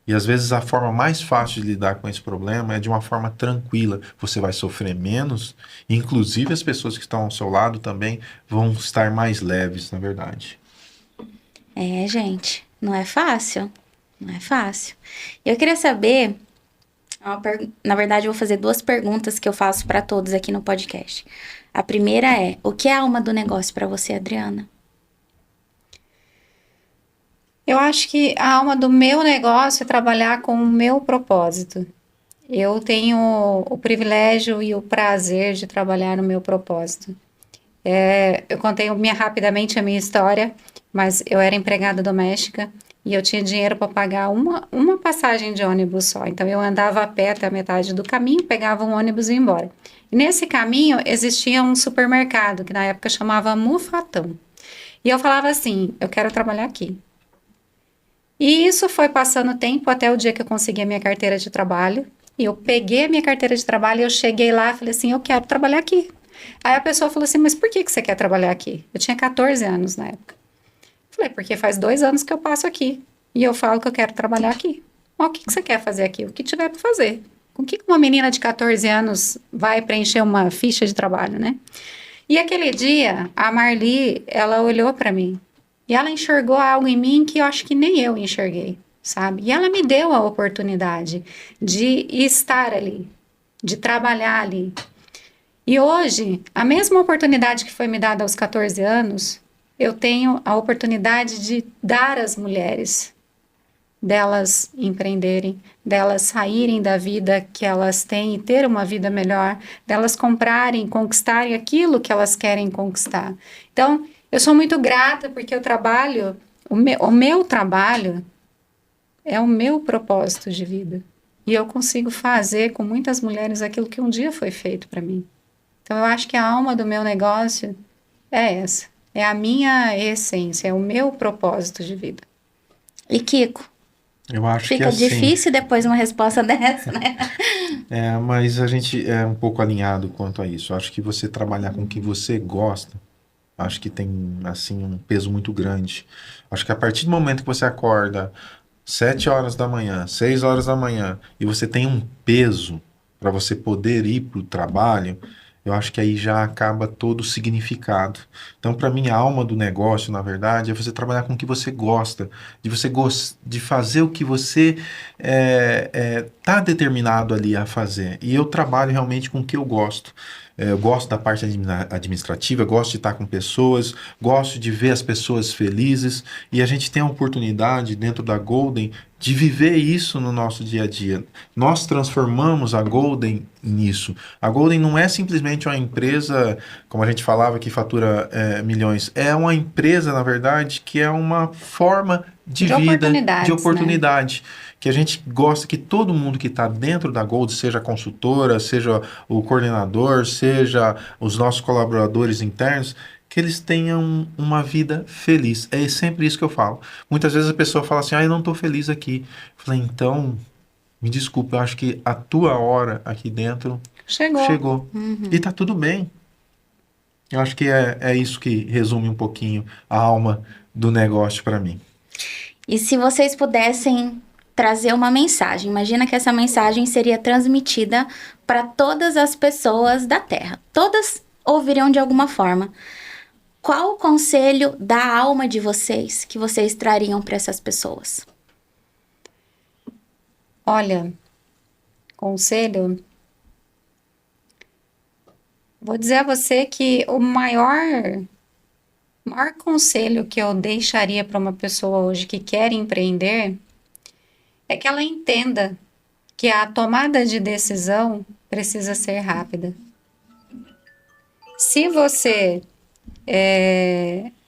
Speaker 2: E às vezes a forma mais fácil de lidar com esse problema é de uma forma tranquila. Você vai sofrer menos, e inclusive as pessoas que estão ao seu lado também vão estar mais leves, na verdade.
Speaker 3: Gente, não é fácil. Não é fácil. Eu queria saber, na verdade eu vou fazer 2 perguntas que eu faço para todos aqui no podcast. A primeira é, o que é a alma do negócio para você, Adriana?
Speaker 1: Eu acho que a alma do meu negócio é trabalhar com o meu propósito. Eu tenho o privilégio e o prazer de trabalhar no meu propósito. Eu contei rapidamente a minha história, mas eu era empregada doméstica e eu tinha dinheiro para pagar uma passagem de ônibus só. Então eu andava a pé até a metade do caminho, pegava um ônibus e ia embora. E nesse caminho existia um supermercado que na época chamava Mufatão. E eu falava assim, eu quero trabalhar aqui. E isso foi passando o tempo até o dia que eu consegui a minha carteira de trabalho. E eu peguei a minha carteira de trabalho e eu cheguei lá e falei assim, eu quero trabalhar aqui. Aí a pessoa falou assim, mas por que você quer trabalhar aqui? Eu tinha 14 anos na época. Falei, porque faz 2 anos que eu passo aqui. E eu falo que eu quero trabalhar aqui. O que você quer fazer aqui? O que tiver para fazer. Com o que uma menina de 14 anos vai preencher uma ficha de trabalho, né? E aquele dia, a Marli, ela olhou para mim. E ela enxergou algo em mim que eu acho que nem eu enxerguei, sabe? E ela me deu a oportunidade de estar ali, de trabalhar ali. E hoje, a mesma oportunidade que foi me dada aos 14 anos, eu tenho a oportunidade de dar às mulheres, delas empreenderem, delas saírem da vida que elas têm e ter uma vida melhor, delas comprarem, conquistarem aquilo que elas querem conquistar. Então, eu sou muito grata porque eu trabalho, o meu trabalho é o meu propósito de vida. E eu consigo fazer com muitas mulheres aquilo que um dia foi feito para mim. Então, eu acho que a alma do meu negócio é essa. É a minha essência, é o meu propósito de vida.
Speaker 3: E Kiko?
Speaker 2: Eu acho
Speaker 3: Fica
Speaker 2: que assim,
Speaker 3: difícil depois uma resposta dessa, né?
Speaker 2: mas a gente é um pouco alinhado quanto a isso. Eu acho que você trabalhar com o que você gosta, acho que tem, assim, um peso muito grande. Acho que a partir do momento que você acorda 7 horas da manhã, 6 horas da manhã, e você tem um peso para você poder ir para o trabalho, eu acho que aí já acaba todo o significado. Então, para mim, a alma do negócio, na verdade, é você trabalhar com o que você gosta, de fazer o que você tá determinado ali a fazer. E eu trabalho realmente com o que eu gosto. Eu gosto da parte administrativa, gosto de estar com pessoas, gosto de ver as pessoas felizes, e a gente tem a oportunidade dentro da Golden de viver isso no nosso dia a dia. Nós transformamos a Golden nisso. A Golden não é simplesmente uma empresa, como a gente falava, que fatura milhões. É uma empresa, na verdade, que é uma forma de vida, de
Speaker 1: oportunidades, né?
Speaker 2: oportunidade. Que a gente gosta que todo mundo que está dentro da Gold, seja a consultora, seja o coordenador, seja os nossos colaboradores internos, que eles tenham uma vida feliz. É sempre isso que eu falo. Muitas vezes a pessoa fala assim, eu não estou feliz aqui. Eu falei, então, me desculpa, eu acho que a tua hora aqui dentro chegou. E tá tudo bem. Eu acho que é isso que resume um pouquinho a alma do negócio para mim.
Speaker 3: E se vocês pudessem trazer uma mensagem, imagina que essa mensagem seria transmitida para todas as pessoas da Terra. Todas ouviriam de alguma forma. Qual o conselho da alma de vocês que vocês trariam para essas pessoas?
Speaker 1: Olha, conselho. Vou dizer a você que o maior conselho que eu deixaria para uma pessoa hoje que quer empreender é que ela entenda que a tomada de decisão precisa ser rápida. Se você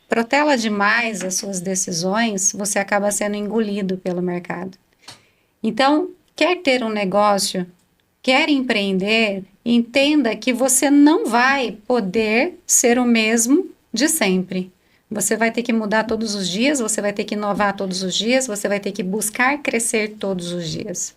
Speaker 1: protela demais as suas decisões, você acaba sendo engolido pelo mercado. Então, quer ter um negócio, quer empreender, entenda que você não vai poder ser o mesmo de sempre. Você vai ter que mudar todos os dias, você vai ter que inovar todos os dias, você vai ter que buscar crescer todos os dias.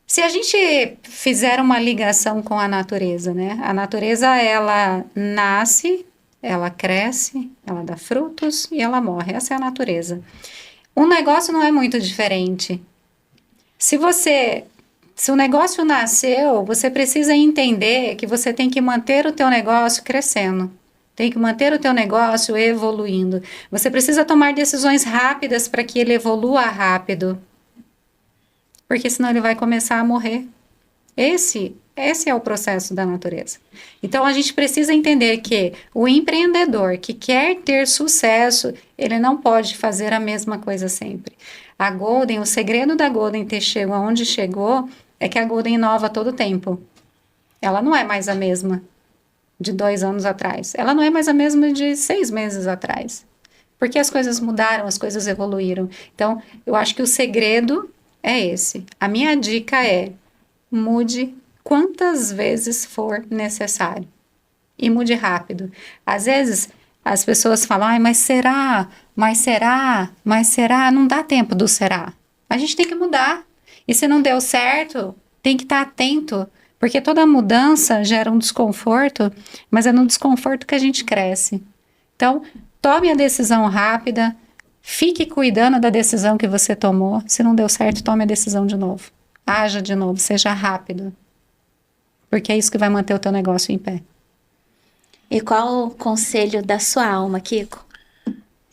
Speaker 1: Se a gente fizer uma ligação com a natureza, né? A natureza, ela nasce, ela cresce, ela dá frutos e ela morre. Essa é a natureza. Um negócio não é muito diferente. Se o negócio nasceu, você precisa entender que você tem que manter o teu negócio crescendo. Tem que manter o teu negócio evoluindo. Você precisa tomar decisões rápidas para que ele evolua rápido. Porque senão ele vai começar a morrer. Esse é o processo da natureza. Então, a gente precisa entender que o empreendedor que quer ter sucesso, ele não pode fazer a mesma coisa sempre. A Golden, o segredo da Golden ter chegado aonde chegou, é que a Golden inova todo o tempo. Ela não é mais a mesma de 2 anos atrás. Ela não é mais a mesma de 6 meses atrás. Porque as coisas mudaram, as coisas evoluíram. Então, eu acho que o segredo é esse. A minha dica é: mude quantas vezes for necessário. E mude rápido. Às vezes, as pessoas falam, mas será? Mas será? Mas será? Não dá tempo do será. A gente tem que mudar. E se não deu certo, tem que estar atento. Porque toda mudança gera um desconforto, mas é no desconforto que a gente cresce. Então, tome a decisão rápida, fique cuidando da decisão que você tomou. Se não deu certo, tome a decisão de novo. Haja de novo, seja rápido. Porque é isso que vai manter o teu negócio em pé.
Speaker 3: E qual o conselho da sua alma, Kiko?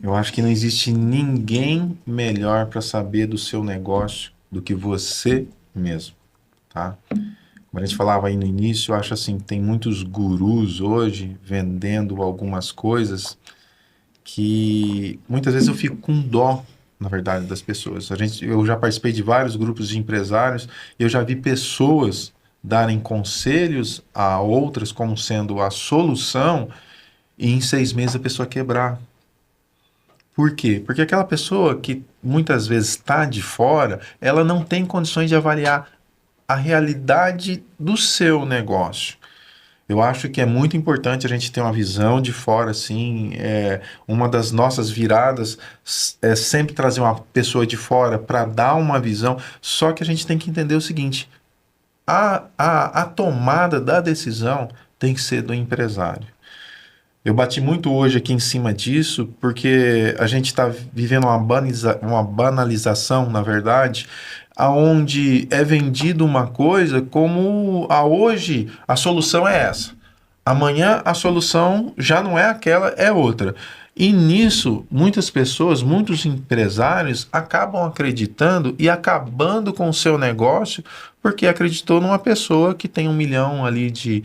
Speaker 2: Eu acho que não existe ninguém melhor para saber do seu negócio do que você mesmo, tá? Como a gente falava aí no início, eu acho assim, tem muitos gurus hoje vendendo algumas coisas que muitas vezes eu fico com dó, na verdade, das pessoas. Eu já participei de vários grupos de empresários e eu já vi pessoas darem conselhos a outras como sendo a solução e em 6 meses a pessoa quebrar. Por quê? Porque aquela pessoa que muitas vezes está de fora, ela não tem condições de avaliar a realidade do seu negócio. Eu acho que é muito importante a gente ter uma visão de fora, assim, uma das nossas viradas é sempre trazer uma pessoa de fora para dar uma visão, só que a gente tem que entender o seguinte, a tomada da decisão tem que ser do empresário. Eu bati muito hoje aqui em cima disso, porque a gente está vivendo uma banalização, na verdade, aonde é vendido uma coisa como hoje a solução é essa. Amanhã a solução já não é aquela, é outra. E nisso, muitas pessoas, muitos empresários acabam acreditando e acabando com o seu negócio porque acreditou numa pessoa que tem 1 milhão ali de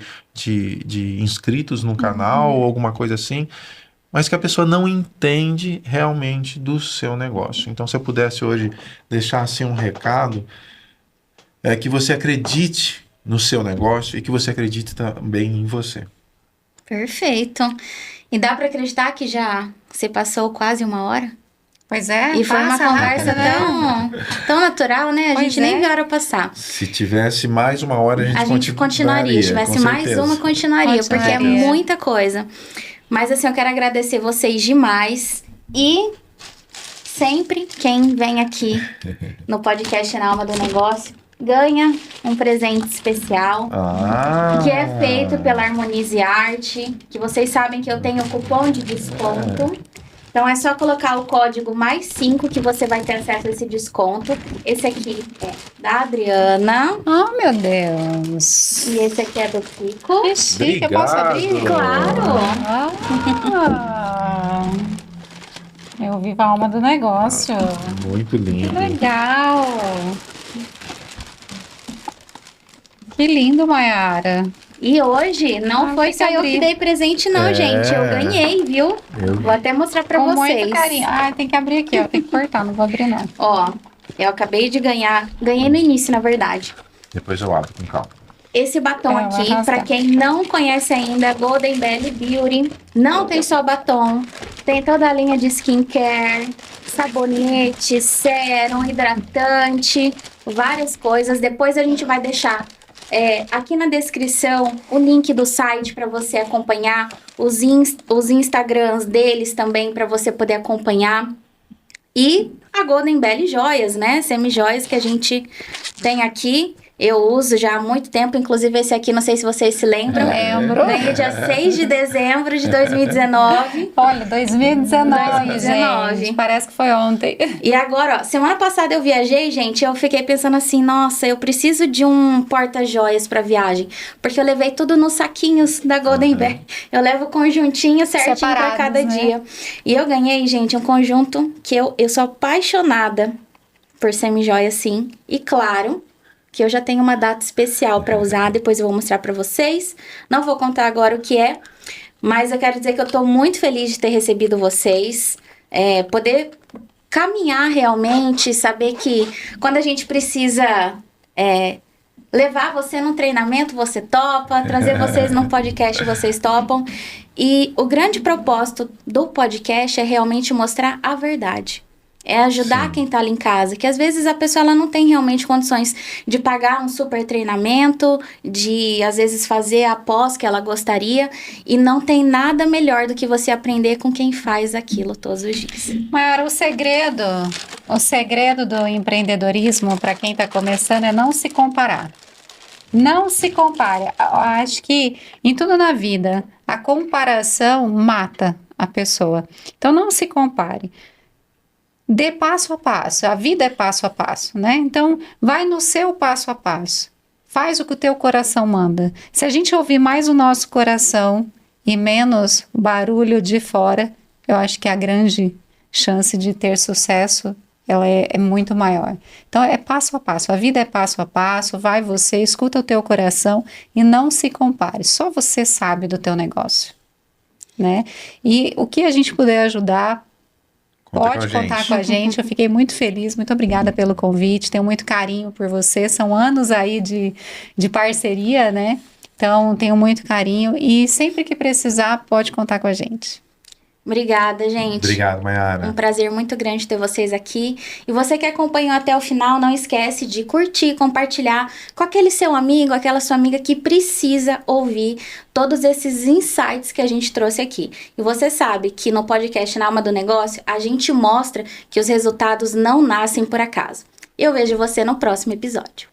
Speaker 2: inscritos no canal ou alguma coisa assim, mas que a pessoa não entende realmente do seu negócio. Então, se eu pudesse hoje deixar assim um recado, é que você acredite no seu negócio e que você acredite também em você.
Speaker 3: Perfeito. E dá para acreditar que já se passou quase 1 hora?
Speaker 1: Pois é,
Speaker 3: E foi uma
Speaker 1: passa
Speaker 3: conversa
Speaker 1: rápido, né?
Speaker 3: tão natural, né? A
Speaker 1: Pois
Speaker 3: gente nem
Speaker 1: é.
Speaker 3: viu a hora passar.
Speaker 2: Se tivesse mais 1 hora,
Speaker 3: A gente continuaria. Se tivesse
Speaker 2: com
Speaker 3: mais
Speaker 2: certeza.
Speaker 3: uma, continuaria. Porque é
Speaker 1: Continuaria.
Speaker 3: muita coisa. Mas assim, eu quero agradecer vocês demais. E sempre quem vem aqui no podcast Na Alma do Negócio ganha um presente especial. Que é feito pela Harmonize Arte, que vocês sabem que eu tenho cupom de desconto. Então é só colocar o código +5 que você vai ter acesso a esse desconto. Esse aqui é da Adriana
Speaker 1: Oh, meu Deus.
Speaker 3: e esse aqui é do Kiko.
Speaker 1: Que chique, eu posso abrir?
Speaker 2: Obrigado.
Speaker 3: Claro!
Speaker 1: Ah, eu vivo a alma do negócio.
Speaker 2: Muito
Speaker 1: Que
Speaker 2: lindo.
Speaker 1: legal. Que lindo, Mayara.
Speaker 3: E hoje não
Speaker 1: Ah,
Speaker 3: foi
Speaker 1: tem
Speaker 3: só
Speaker 1: que
Speaker 3: eu que
Speaker 1: abrir.
Speaker 3: dei presente não,
Speaker 2: É.
Speaker 3: gente. Eu ganhei, viu? Vou até mostrar pra
Speaker 1: Com
Speaker 3: vocês.
Speaker 1: muito carinho. Ah, tem que abrir aqui, ó. Tem que cortar, não vou abrir, não.
Speaker 3: Ó, eu acabei de ganhar. Ganhei no início, na verdade.
Speaker 2: Depois eu abro com calma.
Speaker 3: Esse batom
Speaker 1: É, vai
Speaker 3: aqui,
Speaker 1: arrastar.
Speaker 3: pra quem não conhece ainda, é Golden Belly Beauty. Não tem só batom, tem toda a linha de skincare, sabonete, sérum, hidratante, várias coisas. Depois a gente vai deixar aqui na descrição o link do site para você acompanhar, os Instagrams deles também para você poder acompanhar. E a Golden Belly Joias, né? Semi-joias que a gente tem aqui. Eu uso já há muito tempo, inclusive esse aqui, não sei se vocês se lembram.
Speaker 1: Lembro.
Speaker 3: Ganhei dia 6 de dezembro de 2019.
Speaker 1: Olha, 2019,
Speaker 3: 2019.
Speaker 1: gente. Parece que foi ontem.
Speaker 3: E agora, ó, semana passada eu viajei, gente, eu fiquei pensando assim, nossa, eu preciso de um porta-joias pra viagem, porque eu levei tudo nos saquinhos da Golden Belly. Eu levo o conjuntinho certinho pra
Speaker 1: Separados,
Speaker 3: cada
Speaker 1: né?
Speaker 3: dia. E eu ganhei, gente, um conjunto que eu sou apaixonada por semi-joia, sim. E claro, que eu já tenho uma data especial pra usar, depois eu vou mostrar pra vocês. Não vou contar agora o que é, mas eu quero dizer que eu tô muito feliz de ter recebido vocês, poder caminhar realmente, saber que quando a gente precisa levar você num treinamento, você topa, trazer vocês num podcast, vocês topam. E o grande propósito do podcast é realmente mostrar a verdade. É ajudar quem tá ali em casa, que às vezes a pessoa ela não tem realmente condições de pagar um super treinamento, de às vezes fazer a pós que ela gostaria, e não tem nada melhor do que você aprender com quem faz aquilo todos os dias.
Speaker 1: Mayara, o segredo do empreendedorismo para quem está começando é não se comparar. Não se compare. Eu acho que em tudo na vida, a comparação mata a pessoa. Então não se compare. Dê passo a passo, a vida é passo a passo, né? Então, vai no seu passo a passo, faz o que o teu coração manda. Se a gente ouvir mais o nosso coração e menos o barulho de fora, eu acho que a grande chance de ter sucesso, ela é muito maior. Então, é passo a passo, a vida é passo a passo, vai você, escuta o teu coração e não se compare, só você sabe do teu negócio, né? E o que a gente puder ajudar, pode contar com a gente, eu fiquei muito feliz, muito obrigada pelo convite, tenho muito carinho por você, são anos aí de parceria, né? Então, tenho muito carinho e sempre que precisar, pode contar com a gente.
Speaker 3: Obrigada, gente.
Speaker 2: Obrigado, Mayara.
Speaker 3: Um prazer muito grande ter vocês aqui. E você que acompanhou até o final, não esquece de curtir, compartilhar com aquele seu amigo, aquela sua amiga que precisa ouvir todos esses insights que a gente trouxe aqui. E você sabe que no podcast Na Alma do Negócio, a gente mostra que os resultados não nascem por acaso. Eu vejo você no próximo episódio.